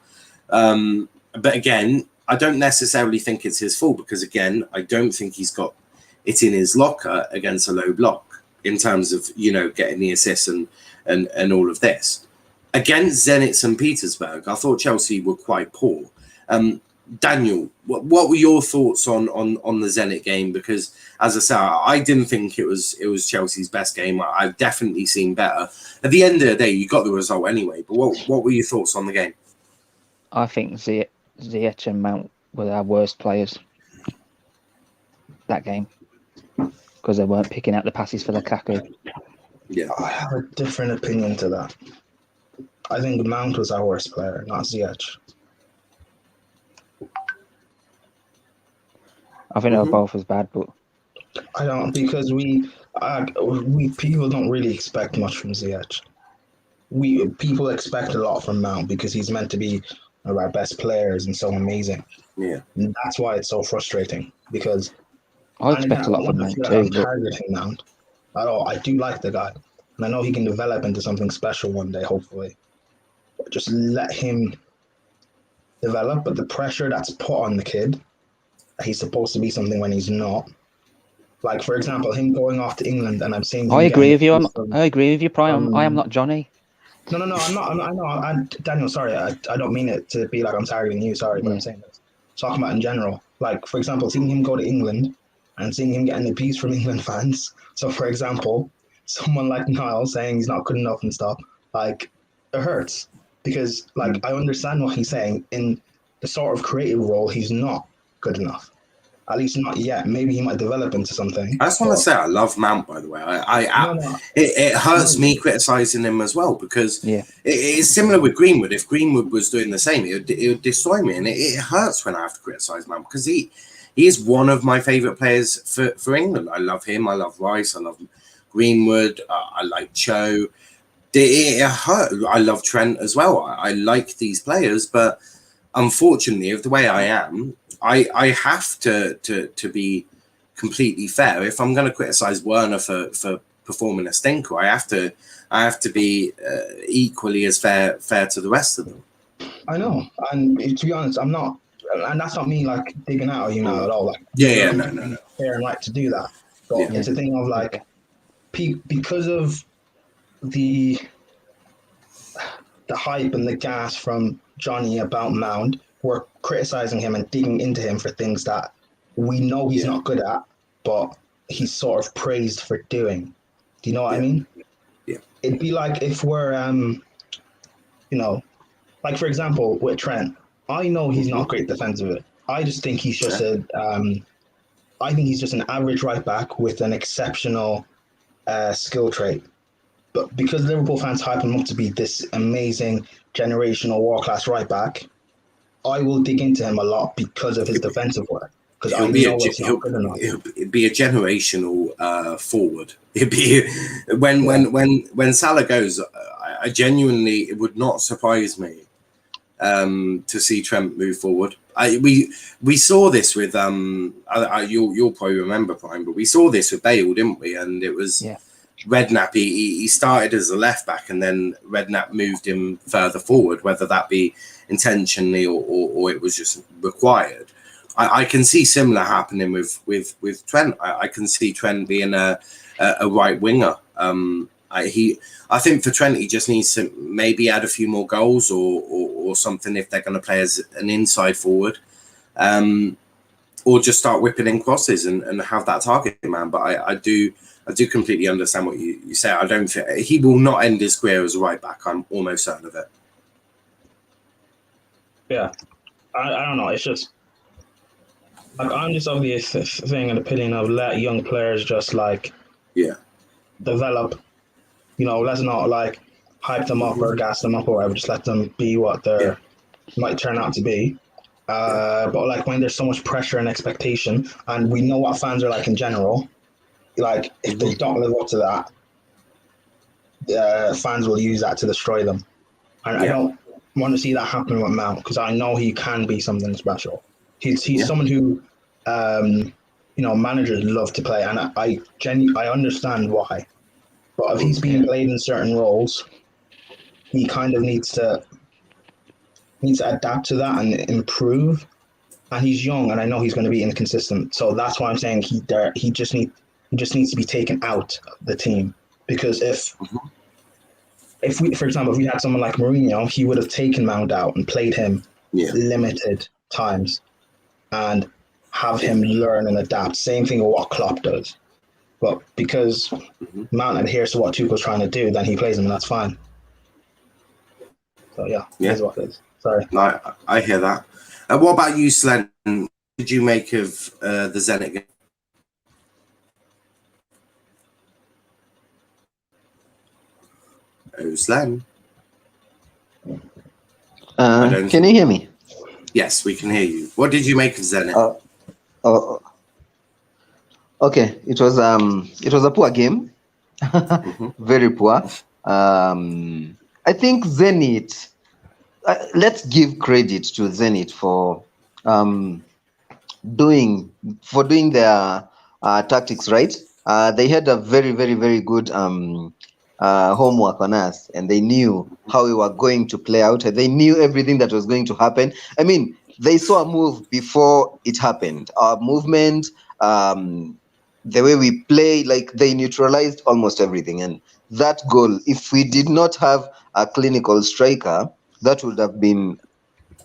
But again, I don't necessarily think it's his fault because, again, I don't think he's got it in his locker against a low block in terms of, getting the assists and all of this. Against Zenit St. Petersburg, I thought Chelsea were quite poor. Daniel, what were your thoughts on the Zenit game? Because as I say, I didn't think it was Chelsea's best game. I've definitely seen better. At the end of the day, you got the result anyway. But what were your thoughts on the game? I think Ziyech and Mount were our worst players that game because they weren't picking out the passes for Lukaku. Yeah, I have a different opinion to that. I think Mount was our worst player, not Ziyech. I think they were both as bad, but I don't, because we people don't really expect much from Ziyech. People expect a lot from Mount because he's meant to be one of our best players and so amazing. yeah. And that's why it's so frustrating, because I expect a lot from Mount too. I'm targeting Mount at all. I do like the guy, and I know he can develop into something special one day, hopefully. But just let him develop. But the pressure that's put on the kid, he's supposed to be something when he's not. Like, for example, him going off to England, and I'm saying I agree with you. I agree with you, Brian. I am not Johnny. No, I'm not. I know, Daniel. Sorry, I don't mean it to be like I'm targeting you. Sorry, but I'm saying this. Talking about in general, like for example, seeing him go to England and seeing him getting abuse from England fans. So, for example, someone like Niall saying he's not good enough and stuff, like it hurts because, like, I understand what he's saying. In the sort of creative role, he's not good enough. At least not yet. Maybe he might develop into something. I just want to say I love Mount, by the way. It hurts me criticising him as well because it's similar with Greenwood. If Greenwood was doing the same, it would destroy me. And it hurts when I have to criticise Mount because he is one of my favourite players for England. I love him. I love Rice. I love Greenwood. I like Cho. It hurt. I love Trent as well. I like these players, but unfortunately, of the way I am, I have to be completely fair. If I'm going to criticise Werner for performing a stinker, I have to be equally as fair to the rest of them. I know, and to be honest, I'm not, and that's not me like digging out of you now at all. Like, no. Fair and right to do that, but it's a thing of like, because of the hype and the gas from Johnny about Mound. We're criticizing him and digging into him for things that we know he's not good at, but he's sort of praised for doing. Do you know what I mean? Yeah. It'd be like if we're, like for example with Trent, I know he's not great defensively. I just think he's just I think he's just an average right back with an exceptional skill trait. But because Liverpool fans hype him up to be this amazing generational world-class right back, I will dig into him a lot because of his defensive work. Because I know it's not good enough. It'd be a generational forward. It'd be when Salah goes. I genuinely, it would not surprise me to see Trent move forward. We saw this with you'll probably remember, Prime, but we saw this with Bale, didn't we? And it was Redknapp. He started as a left back, and then Redknapp moved him further forward, whether that be intentionally or it was just required. I can see similar happening with Trent. I can see Trent being a right winger. I think for Trent, he just needs to maybe add a few more goals or something if they're going to play as an inside forward, or just start whipping in crosses and have that target man. But I do completely understand what you say. I don't think he will not end his career as a right back. I'm almost certain of it. Yeah, I don't know. It's just like I'm just of the thing and opinion of let young players just like develop. Let's not like hype them up or gas them up or whatever. Just let them be what they might turn out to be. But like when there's so much pressure and expectation, and we know what fans are like in general, like if they don't live up to that, fans will use that to destroy them. And I don't want to see that happen with Mount because I know he can be something special. He's someone who, managers love to play, and I understand why. But if he's being played in certain roles, he kind of needs to adapt to that and improve. And he's young, and I know he's going to be inconsistent. So that's why I'm saying he just needs to be taken out of the team. Because if we, for example, if we had someone like Mourinho, he would have taken Mound out and played him limited times and have him learn and adapt. Same thing with what Klopp does. But because Mount adheres to what Tuchel's trying to do, then he plays him, and that's fine. So yeah, here's what it is. Sorry. No, I hear that. What about you, Slen? What did you make of the Zenit game? Oh, Slen. Can you hear me? Yes, we can hear you. What did you make of Zenit? Okay, it was a poor game, very poor. I think Zenit. Let's give credit to Zenit for doing their tactics right. They had a very, very, very good homework on us, and they knew how we were going to play out. They knew everything that was going to happen. I mean, they saw a move before it happened. Our movement, the way we play, like they neutralized almost everything. And that goal, if we did not have a clinical striker, that would have been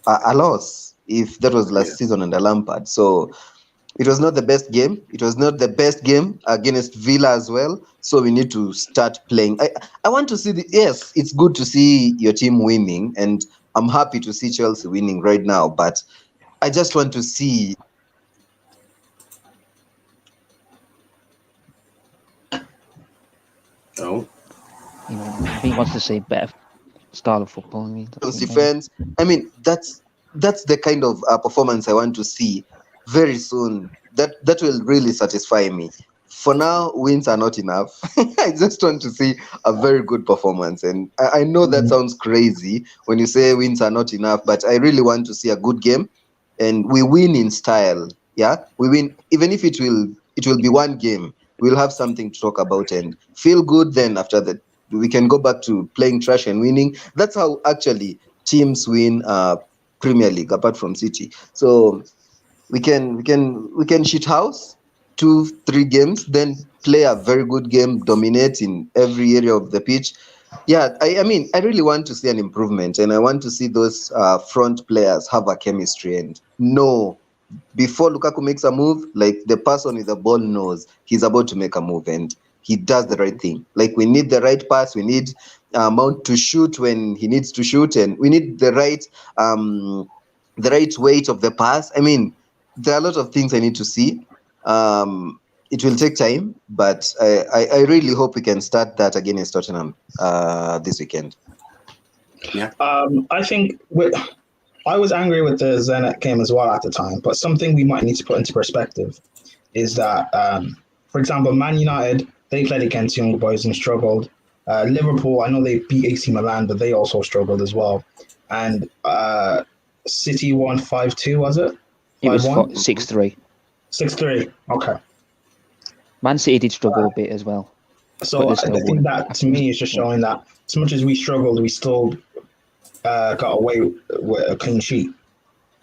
a loss if that was last season under Lampard. So it was not the best game. It was not the best game against Villa as well. So we need to start playing. I want to see yes, it's good to see your team winning, and I'm happy to see Chelsea winning right now. But I just want to see. Oh, he wants to see better style of football. Defense. I mean, that's the kind of performance I want to see very soon. That will really satisfy me. For now, wins are not enough. I just want to see a very good performance. And I know that sounds crazy when you say wins are not enough, but I really want to see a good game, and we win in style. Yeah, we win, even if it will be one game. We'll have something to talk about and feel good. Then after that, we can go back to playing trash and winning. That's how actually teams win Premier League, apart from City. So we can shit house 2-3 games, then play a very good game, dominate in every area of the pitch. Yeah, I mean, I really want to see an improvement, and I want to see those front players have a chemistry and know before Lukaku makes a move, like the person with the ball knows he's about to make a move, and he does the right thing. Like, we need the right pass, we need Mount to shoot when he needs to shoot, and we need the right weight of the pass. I mean, there are a lot of things I need to see. It will take time, but I really hope we can start that against Tottenham this weekend. Yeah. I think I was angry with the Zenit game as well at the time, but something we might need to put into perspective is that, for example, Man United, they played against young boys and struggled. Liverpool, I know they beat AC Milan, but they also struggled as well. And City won 5-2, was it? It was 6-3. 6-3, okay. Man City did struggle a bit as well. So I think that, to me, is just showing that as much as we struggled, we still got away with a clean sheet.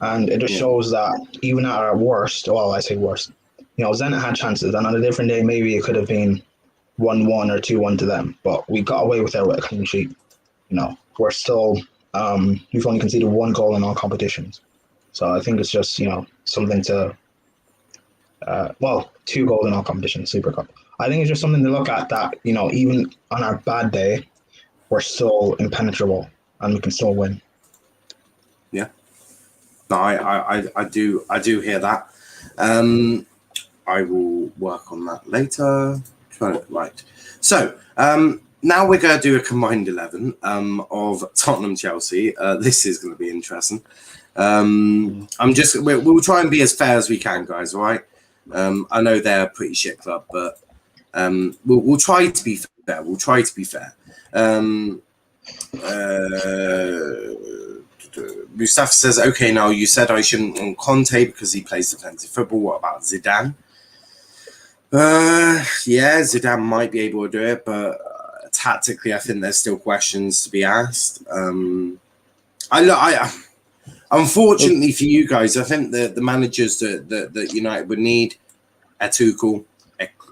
And it just shows that even at our worst, well, I say worst, Zenit had chances, and on a different day, maybe it could have been 1-1 or 2-1 to them, but we got away with it with a clean sheet. We're still, we've only conceded 1 goal in all competitions. So I think it's just, something to, 2 goals in all competitions, Super Cup. I think it's just something to look at that, even on our bad day, we're still impenetrable and we can still win. Yeah. No, I do hear that. I will work on that later. Right. So now we're going to do a combined 11 of Tottenham Chelsea. This is going to be interesting. We'll try and be as fair as we can, guys. All right. I know they're a pretty shit club, but we'll try to be fair. We'll try to be fair. Mustafa says, okay, now you said I shouldn't want Conte because he plays defensive football. What about Zidane? Yeah, Zidane might be able to do it, but tactically, I think there's still questions to be asked. Unfortunately for you guys, I think the managers that United would need, a Tuchel,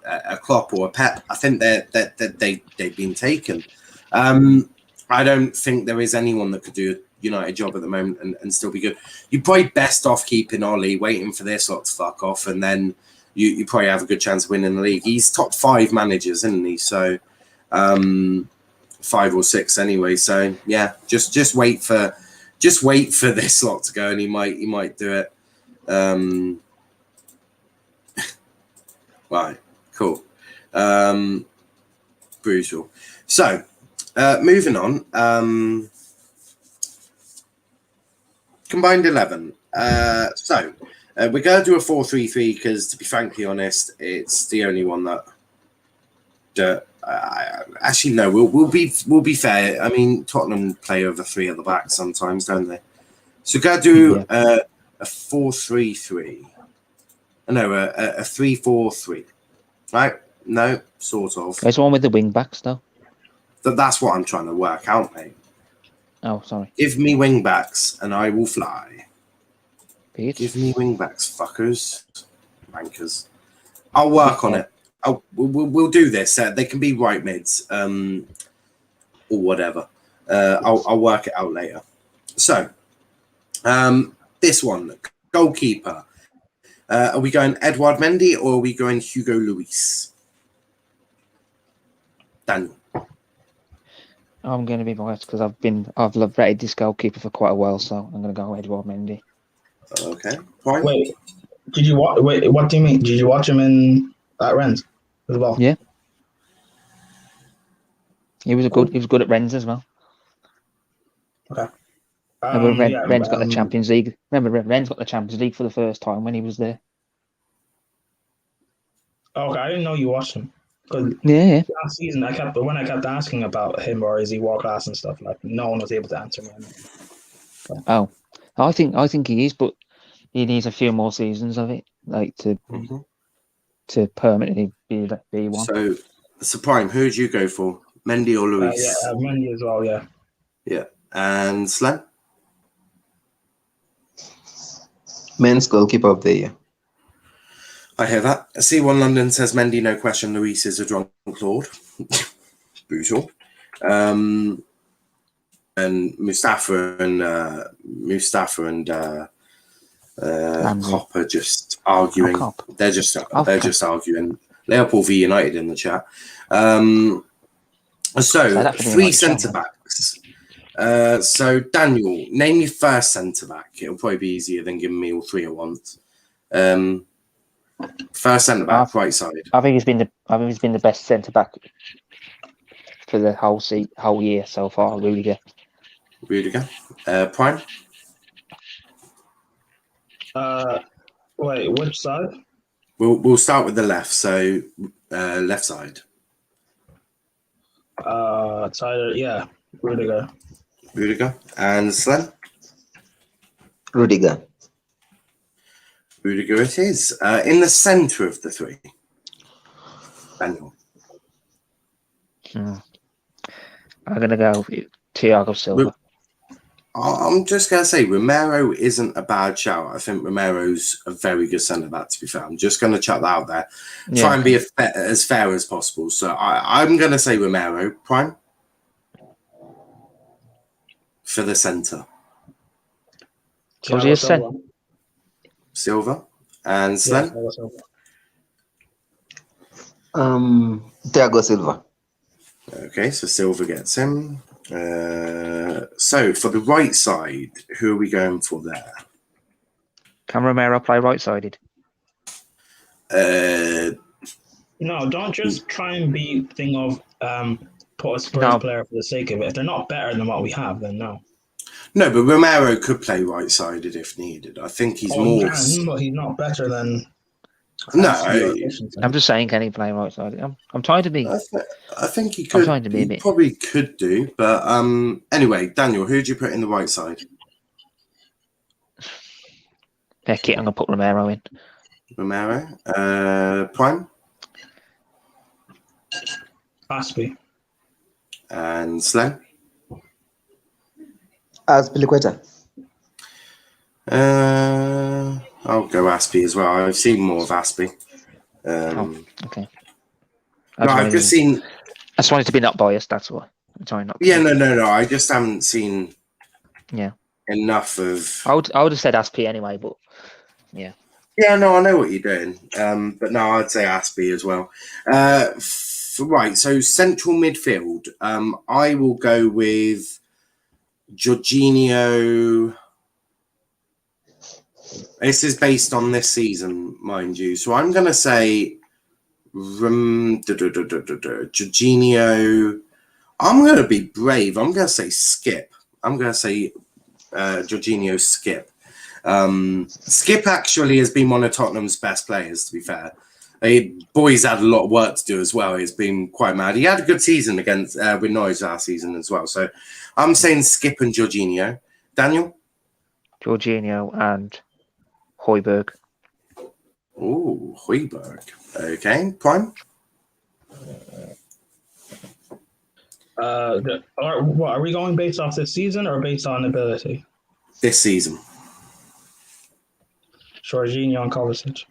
a Klopp, or a Pep, I think they've been taken. I don't think there is anyone that could do United job at the moment and still be good. You're probably best off keeping Ollie, waiting for this lot to fuck off, and then you probably have a good chance of winning the league. He's top 5 managers, isn't he? So 5 or 6 anyway. So yeah, just wait for this lot to go, and he might do it. Right, cool. Brutal. So moving on. Combined 11. So we're going to do a 4-3-3 because, to be frankly honest, it's the only one that. Actually, no. We'll be fair. I mean, Tottenham play over 3 at the back sometimes, don't they? So we're going to do a 4-3-3. No, a 3-4-3. Right? No, sort of. There's one with the wing backs, though. That's what I'm trying to work out, mate. Oh, sorry. Give me wing backs and I will fly. Pete? Give me wing backs, fuckers. Wankers. I'll work on it. We'll do this. They can be right mids or whatever. I'll work it out later. So, this one, goalkeeper. Are we going Edouard Mendy or are we going Hugo Lloris? Daniel. I'm going to be biased because I've rated this goalkeeper for quite a while, so I'm going to go Edouard Mendy. Okay. Fine. Wait, did you watch? Wait, what do you mean? Did you watch him at Rennes as well? Yeah. He was good at Rennes as well. Okay. Rennes got the Champions League. Remember, Rennes got the Champions League for the first time when he was there. Okay, I didn't know you watched him. Yeah. Last season, I kept asking about him or is he world class and stuff, like no one was able to answer me. Oh, I think he is, but he needs a few more seasons of it, like to permanently be one. So Prime, who would you go for, Mendy or Lloris? Mendy as well. Yeah. Yeah, and Slam. Men's goalkeeper of the year. I hear that. C1 London says Mendy, no question. Lloris is a drunk lord. Brutal. And Mustafa and Cop are just arguing. They're just arguing. Liverpool v United in the chat. So 3 centre backs. So Daniel, name your first centre back. It'll probably be easier than giving me all 3 at once. First centre back, right side. I think he's been the best centre back for the whole year so far. Rudiger. Prime. Wait, which side? We'll start with the left. So left side. Yeah, Rudiger. And Slen. Rudiger it is. In the centre of the 3. Daniel. I'm going to go Thiago Silva. I'm just going to say Romero isn't a bad shout. I think Romero's a very good centre back, to be fair. I'm just going to chuck that out there. Yeah. Try and be as fair as possible. So I'm going to say Romero. Prime? For the centre. Silva. And Sven? Thiago Silva. Okay, so Silva gets him. So for the right side, who are we going for there? Can Romero play right-sided? No, don't just try and be thing of put a Spurs player for the sake of it. If they're not better than what we have, then no. No, but Romero could play right-sided if needed. I think he's more. But he's not better than. No, I'm just saying, can he play right-sided? I'm trying to be. I think he could. I'm trying to be a bit. Probably could do, but anyway, Daniel, who do you put in the right side? Heck it, I'm gonna put Romero in. Romero, Prime. Aspie. And Slen. Azpilicueta. I'll go Aspie as well. I've seen more of Aspie. Okay. I've just seen. I just wanted to be not biased. That's why I'm trying not. Yeah, no. I just haven't seen Yeah. enough of. I would have said Aspie anyway, but yeah. Yeah, no, I know what you're doing. But no, I'd say Aspie as well. Right, so central midfield. I will go with Jorginho. This is based on this season, mind you. So I'm going to say Jorginho. I'm going to be brave. I'm going to say Skip. I'm going to say Jorginho Skip. Skip actually has been one of Tottenham's best players, to be fair. Boys had a lot of work to do as well. He's been quite mad. He had a good season against with Norwich last season as well. So I'm saying Skip and Jorginho. Daniel? Jorginho and Højbjerg. Oh, Højbjerg. Okay, Prime? What are we going based off this season or based on ability? This season. Jorginho and Kovacic.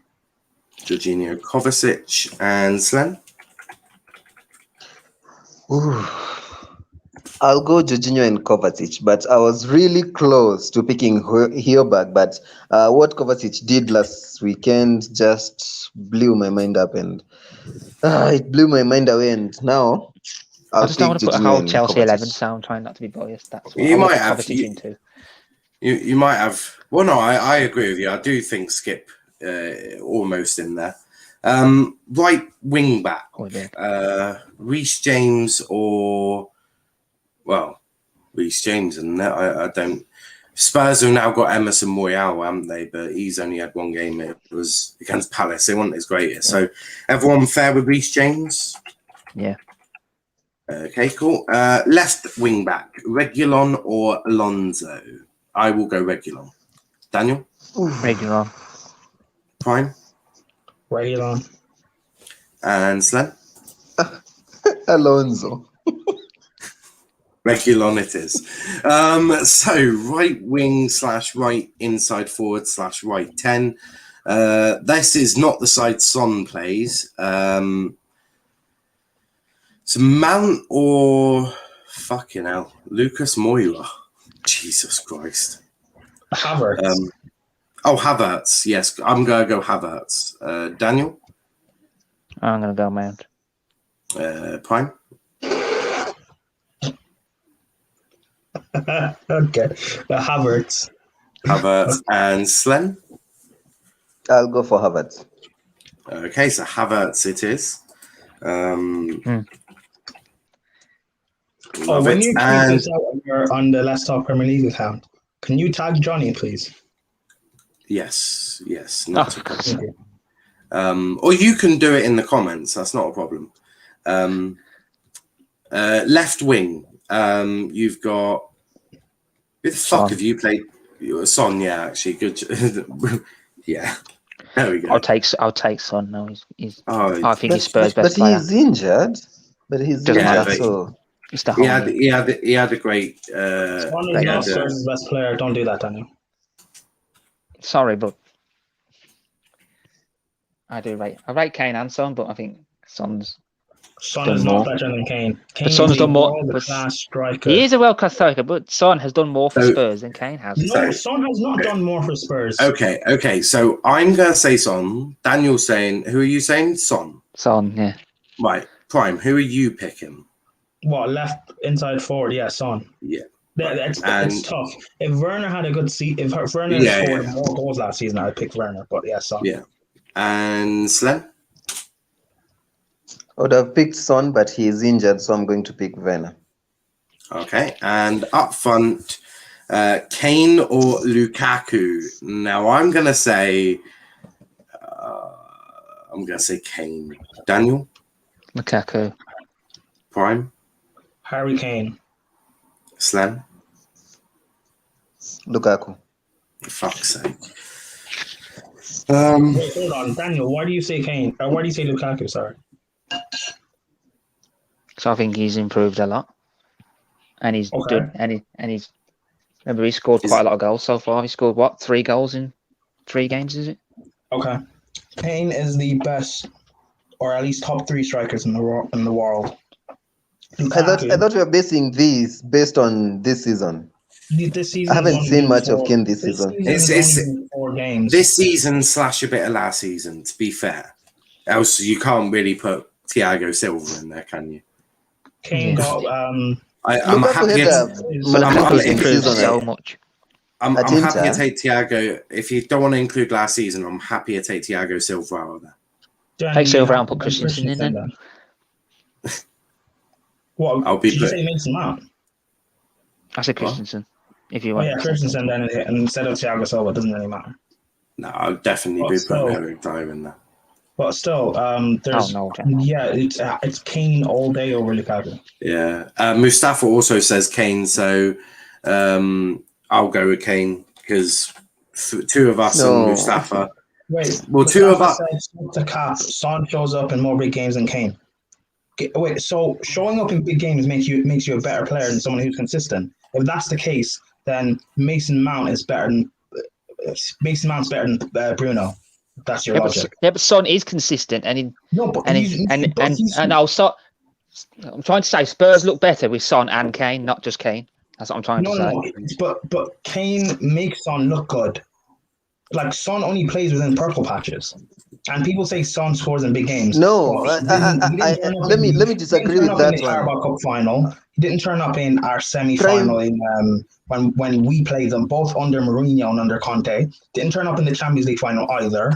Jorginho, Kovacic, and Slen? Ooh. I'll go Jorginho and Kovacic, but I was really close to picking Højbjerg, but what Kovacic did last weekend just blew my mind up, and it blew my mind away, and now I just don't want to put a whole Chelsea 11 sound, trying not to be biased. That's what you I might have Kovacic into. You might have. Well, no, I agree with you. I do think Skip almost in there. Right wing back, Reece James or Reece James, and I don't. Spurs have now got Emerson Royale, haven't they? But he's only had one game. It was against Palace. They weren't his greatest. So everyone fair with Reece James? Yeah. Okay, cool. Left wing back, Reguilon or Alonso? I will go Reguilon. Daniel? Reguilon. Prime? Reguilon. And Slen? Alonso. Reguilon it is. So right wing / right inside forward / right 10. This is not the side Son plays. So Mount or fucking hell, Lucas Moura. Jesus Christ. Havertz. Havertz. Yes, I'm gonna go Havertz. Daniel? I'm gonna go Mound. Prime? Okay, Havertz. Havertz and Slen? I'll go for Havertz. Okay, so Havertz it is. When you tweet this out on the Let's Talk Premier League account, can you tag Johnny, please? Yes, not a problem. Or you can do it in the comments. That's not a problem. Left wing. You've got. Who the fuck have you played? Son, yeah, actually, good. Yeah, there we go. I'll take Son. No, he's. I think he's Spurs' but best player. He's injured. But he's injured, so. He had a great. Son is not Spurs' best player. Don't do that, Daniel. Sorry, but I rate Kane and Son, but I think Son is not better than Kane. But Son's done more. Class striker. He is a world-class striker, but Son has done more for Spurs than Kane has. No, Son has not done more for Spurs. Okay. So I'm gonna say Son. Daniel's saying. Who are you saying? Son. Son, yeah. Right, Prime. Who are you picking? What, left inside forward? Yeah, Son. Yeah. It's tough. If Werner had a good season, if Werner scored more goals last season, I'd pick Werner. But yeah, Son. Yeah. And Slen? I would have picked Son, but he is injured, so I'm going to pick Werner. Okay. And up front, Kane or Lukaku? Now I'm gonna say Kane. Daniel? Lukaku. Prime? Harry Kane. Slen? Lukaku. For fuck's sake. Wait, hold on, Daniel. Why do you say Kane? Or why do you say Lukaku? Sorry. So I think he's improved a lot, and he's good. And he's remember he scored quite a lot of goals so far. He scored 3 goals in 3 games? Is it? Okay. Kane is the best, or at least top 3 strikers in the world. I thought we were basing these based on this season. This season I haven't has only seen been much of four- Kane this season. It's- has only been 4 games. This season / a bit of last season, to be fair. Else you can't really put Thiago Silva in there, can you? Kane got I'm Lukaku happy. had a But I'm- Lukaku's I'm- improved season, so right? much. I'm At happy to Inter. take Thiago. If you don't want to include last season, I'm happy to take Thiago Silva out of there. Take Silva out and put Christensen in then. What? I'll be Did you put- say Mason Mount? I said Christensen. If you Oh want. yeah, Christensen then instead of Thiago Silva. It doesn't really matter. No, I'll definitely be putting Eric Dyer in there. But still, there's Oh, no, yeah, it's Kane all day over Lukaku. Yeah. Mustafa also says Kane, so I'll go with Kane because 2 of us No. and Mustafa. Wait, Well, 2 of us. To cap, Son shows up in more big games than Kane. Wait, so showing up in big games makes you a better player than someone who's consistent. If that's the case, then Mason Mount's better than Bruno. That's your logic. But Son is consistent, and also, I'm trying to say Spurs look better with Son and Kane, not just Kane. That's what I'm trying to say. But Kane makes Son look good. Like Son only plays within purple patches, and people say Son scores in big games. No, let me disagree with that one. one. Carabao Cup final. He didn't turn up in our semi-final in when we played them both under Mourinho and under Conte. Didn't turn up in the Champions League final either.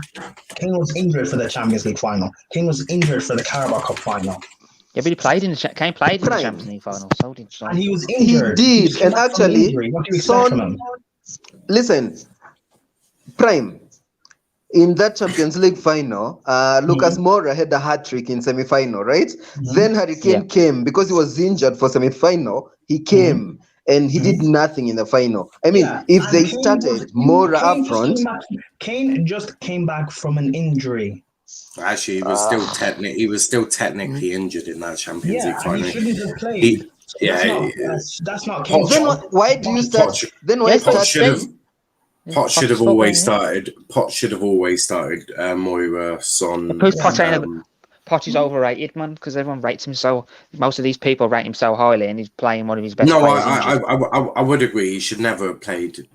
Kane was injured for the Champions League final. Kane was injured for the Carabao Cup final. Yeah, but he played in the Champions League final. So did Son. And he was injured. He did, and actually, what do you expect from him? Listen, Prime. In that Champions League final, Lucas Moura had a hat-trick in semi-final, right? Then Harry Kane came because he was injured for semi-final. He came and he did nothing in the final. I mean, if they started Moura up front, Kane just came back from an injury. Actually, he was still technically injured in that Champions League final. He shouldn't have played. That's not Kane's fault. why do you start? Then why start? Pot should have always started. Moira, Son. Who's Pot is overrated, man, because everyone rates him so. Most of these people rate him so highly, and he's playing one of his best. No, players I would agree. He should never have played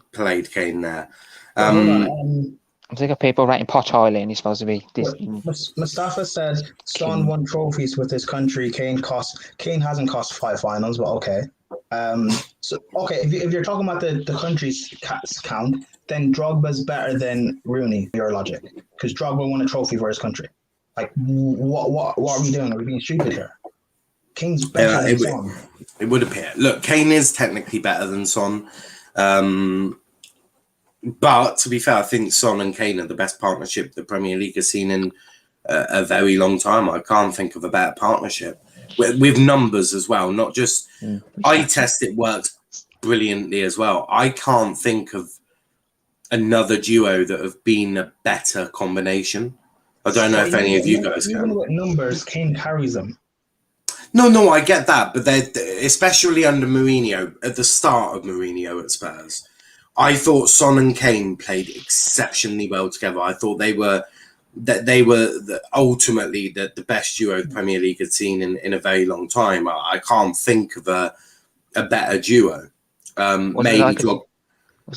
Kane there. I'm sick of people rating Pot highly, and he's supposed to be. Mustafa said Son won trophies with his country. Kane hasn't cost 5 finals, but okay. If you're talking about the country's count, then Drogba's better than Rooney. Your logic, because Drogba won a trophy for his country. Like, what are we doing? Are we being stupid here? Kane's better than Son. It would appear. Look, Kane is technically better than Son, but to be fair, I think Son and Kane are the best partnership the Premier League has seen in a very long time. I can't think of a better partnership. With numbers as well, not just eye test, it works brilliantly as well. I can't think of another duo that have been a better combination. I don't know if any of you guys can. Even with numbers, Kane carries them. No, I get that, but they're especially under Mourinho, at the start of Mourinho at Spurs, I thought Son and Kane played exceptionally well together. I thought they were ultimately the best duo the Premier League had seen in a very long time. I can't think of a better duo.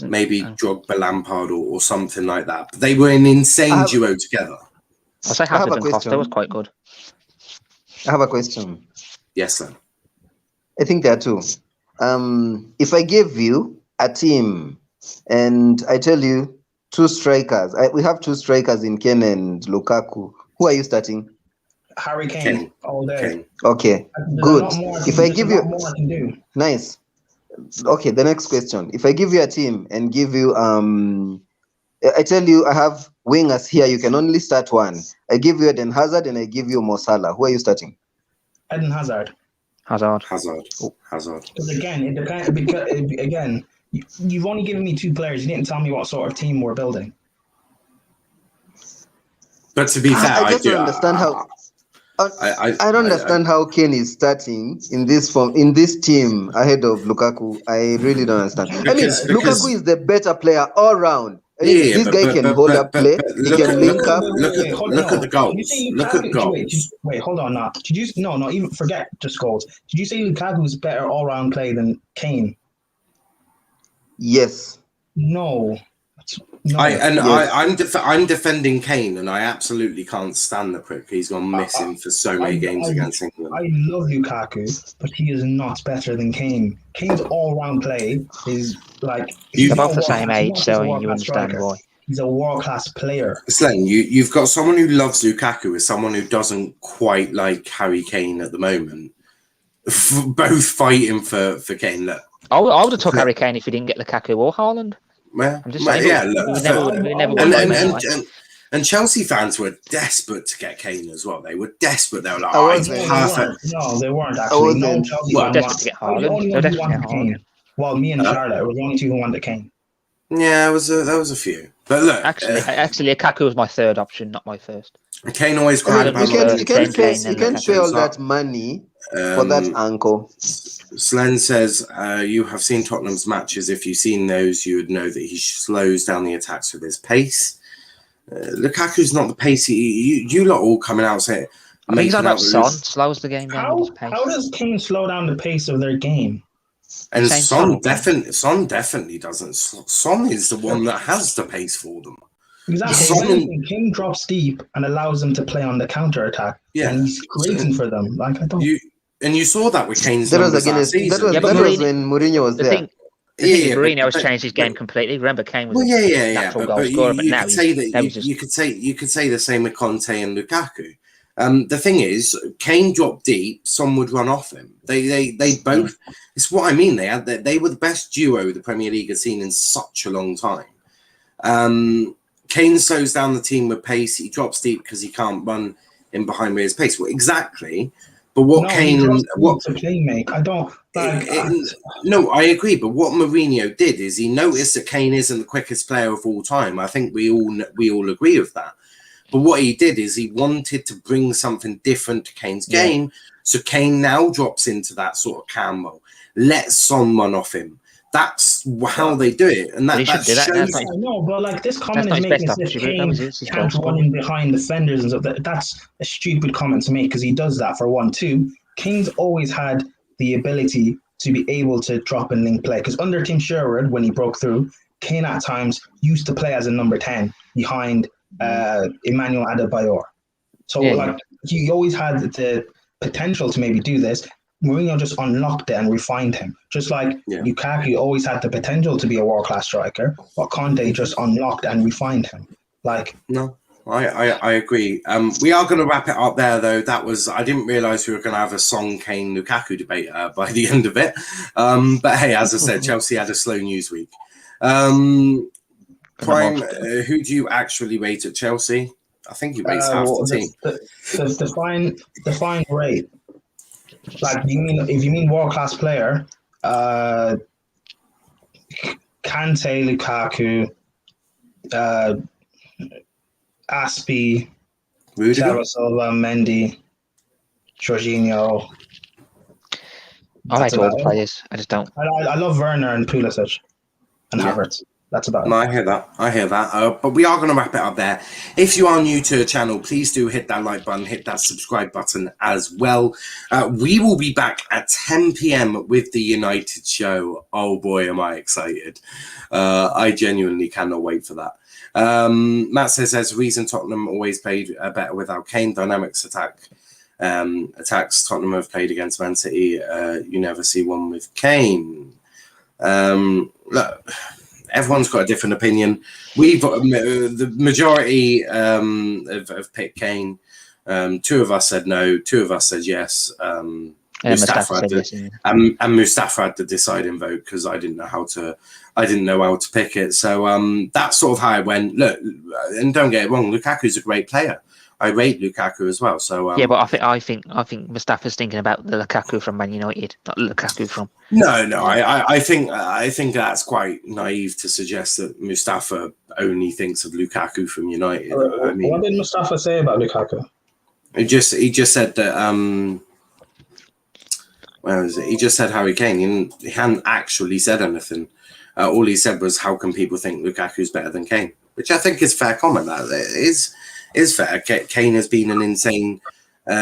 Maybe Drogba, Lampard, or something like that. But they were an insane duo together. I'll say Hazard and Costa was quite good. I have a question. Yes, sir. I think there are 2. If I give you a team and I tell you 2 strikers, we have 2 strikers in Kane and Lukaku. Who are you starting? Harry Kane all day. Kane. Okay, good. If I give you more I can do. Nice. Okay, the next question. If I give you a team and give you I tell you I have wingers here, you can only start one. I give you Eden Hazard and I give you Mo Salah. Who are you starting? Eden Hazard. Hazard. Because again, it depends. Because again, you've only given me 2 players. You didn't tell me what sort of team we're building. But to be fair, I just don't understand how. I don't understand how Kane is starting in this form, in this team ahead of Lukaku. I really don't understand. Lukaku is the better player all round. This guy can hold up play. He can link up. Look at the goals. Look at the goals. Wait, hold on now. Did you? No. Even forget just goals. Did you say Lukaku is better all round play than Kane? Yes. No. No. I'm defending Kane, and I absolutely can't stand the prick. He's gone missing for so many games against England. I love Lukaku, but he is not better than Kane. Kane's all-round play is like They're both the same age, so you understand why. He's a world-class player. Slen, you've got someone who loves Lukaku as someone who doesn't quite like Harry Kane at the moment. Both fighting for Kane. Look, I would have took Harry Kane if he didn't get Lukaku or Haaland. Well, I'm just saying, we never and Chelsea fans were desperate to get Kane as well. They were desperate. They were like, perfect. No, they weren't actually. No, Chelsea were desperate to get Haaland. Well, me and Charlotte were the only two who wanted Kane. Yeah, there was a few. But look, actually, Lukaku was my third option, not my first. Kane always cried about you can pay all that money for that uncle. Slen says, you have seen Tottenham's matches. If you've seen those, you would know that he slows down the attacks with his pace. Lukaku's not the pace. You lot all coming out saying... I think he's about Son slows the game down with his pace. How does Kane slow down the pace of their game? And Son definitely doesn't. Son is the one that has the pace for them. Exactly. Kane drops deep and allows them to play on the counter attack. Yeah, and he's creating for them. Like I don't. And you saw that with Kane's that was when Mourinho was there. Mourinho has changed his game completely. Remember, Kane was a natural goal scorer, but now you could say the same with Conte and Lukaku. The thing is, Kane dropped deep, Son would run off him. They both. It's what I mean. They were the best duo the Premier League has seen in such a long time. Kane slows down the team with pace. He drops deep because he can't run in behind with his pace. Well, exactly. But what to play make? I don't. No, I agree. But what Mourinho did is he noticed that Kane isn't the quickest player of all time. I think we all agree with that. But what he did is he wanted to bring something different to Kane's game. So Kane now drops into that sort of cam role. Let Son run off him. That's how they do it, and that shows. I know, but like this comment is making as if Kane can't run in behind defenders and stuff. That's a stupid comment to make because he does that for 1, 2. Kane's always had the ability to be able to drop and link play because under Tim Sherwood, when he broke through, Kane at times used to play as a number 10 behind Emmanuel Adebayor. So he always had the potential to maybe do this. Mourinho just unlocked it and refined him. Just like Lukaku always had the potential to be a world-class striker, but Conte just unlocked and refined him. No, I agree. We are going to wrap it up there, though. I didn't realise we were going to have a Son, Kane, Lukaku debate by the end of it. But hey, as I said, Chelsea had a slow news week. Prime, who do you actually rate at Chelsea? I think he rates half the team. Define rate. Like if you mean world class player, Kante, Lukaku, Aspie, Thiago Silva, Mendy, Jorginho. I like all the players. I just don't. I love Werner and Pulisic and Havertz. That's about it. No, I hear that. But we are going to wrap it up there. If you are new to the channel, please do hit that like button, hit that subscribe button as well. We will be back at 10 p.m. with the United show. Oh boy, am I excited. I genuinely cannot wait for that. Matt says there's a reason Tottenham always played better without Kane. Dynamics attacks Tottenham have played against Man City. You never see one with Kane. Look, everyone's got a different opinion. The majority have picked Kane. 2 of us said no. 2 of us said yes. Mustafa had the deciding vote because I didn't know how to pick it. So that's sort of how it went. Look, and don't get it wrong, Lukaku's a great player. I rate Lukaku as well. So yeah, but I think Mustafa's thinking about the Lukaku from Man United, not Lukaku from. No. I think that's quite naive to suggest that Mustafa only thinks of Lukaku from United. What did Mustafa say about Lukaku? He just said that. Where is it? He just said Harry Kane. He hadn't actually said anything. All he said was, "How can people think Lukaku's better than Kane?" Which I think is a fair comment. That is fair. Kane has been an insane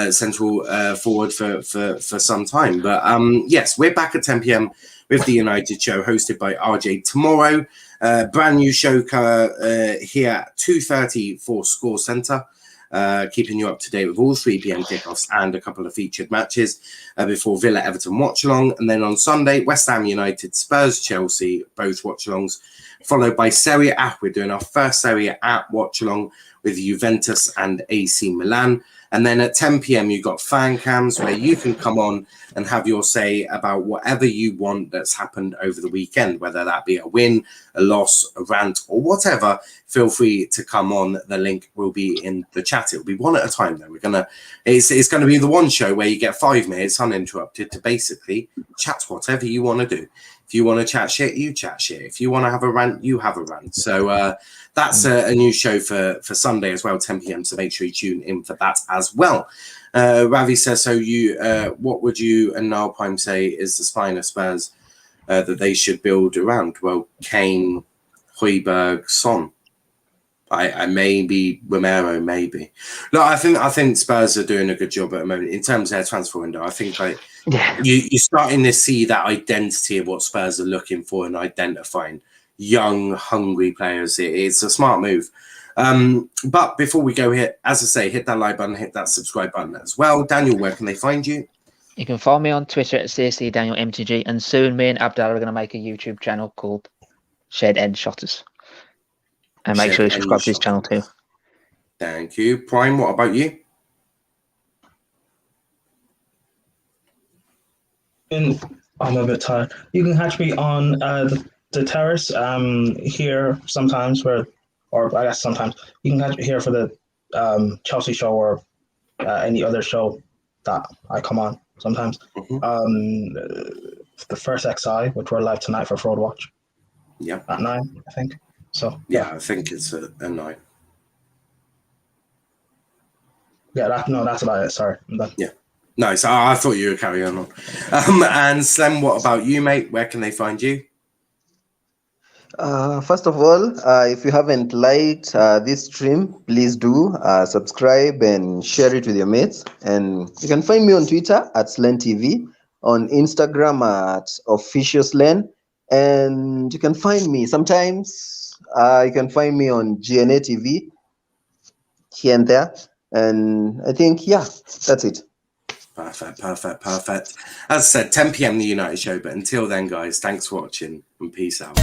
central forward for some time. But yes, we're back at 10 p.m. with the United Show, hosted by RJ tomorrow. Brand new show here at 2:30 for Score Centre. Keeping you up to date with all 3 p.m. kickoffs and a couple of featured matches before Villa Everton watch along. And then on Sunday, West Ham United, Spurs Chelsea, both watch alongs, followed by Serie A. We're doing our first Serie A watch along with Juventus and AC Milan. And then at 10 p.m, you've got fan cams where you can come on and have your say about whatever you want that's happened over the weekend, whether that be a win, a loss, a rant, or whatever. Feel free to come on. The link will be in the chat. It'll be one at a time, though. It's going to be the one show where you get 5 minutes uninterrupted to basically chat whatever you want to do. If you want to chat shit, you chat shit. If you want to have a rant, you have a rant. So that's a new show for Sunday as well, 10 p.m. So make sure you tune in for that as well. Ravi says, so what would you and Niall Prime say is the spine of Spurs that they should build around? Well, Kane, Højbjerg, Son. I maybe Romero, maybe. No, I think Spurs are doing a good job at the moment in terms of their transfer window. I think you're starting to see that identity of what Spurs are looking for and identifying young, hungry players. It's a smart move. But before we go here, as I say, hit that like button, hit that subscribe button as well. Daniel, where can they find you? You can follow me on Twitter at CSCDanielMTG, and soon me and Abdallah are going to make a YouTube channel called Shed End Shotters. And make sure you subscribe to his channel too. Thank you. Prime, what about you? I'm a bit tired. You can catch me on the terrace here sometimes, or I guess sometimes. You can catch me here for the Chelsea show or any other show that I come on sometimes. Mm-hmm. The first XI, which we're live tonight for Fraud Watch. Yeah. At 9, I think. So yeah, I think it's a 9. Yeah, that's about it. Sorry, I'm done. Yeah, nice. I thought you were carrying on. And Slem, what about you, mate? Where can they find you? First of all, if you haven't liked this stream, please do subscribe and share it with your mates. And you can find me on Twitter at SlenTV, on Instagram at OfficialSlen, and you can find me sometimes. You can find me on GNA TV here and there. And I think, yeah, that's it. Perfect. As I said, 10 p.m. the United Show. But until then, guys, thanks for watching and peace out.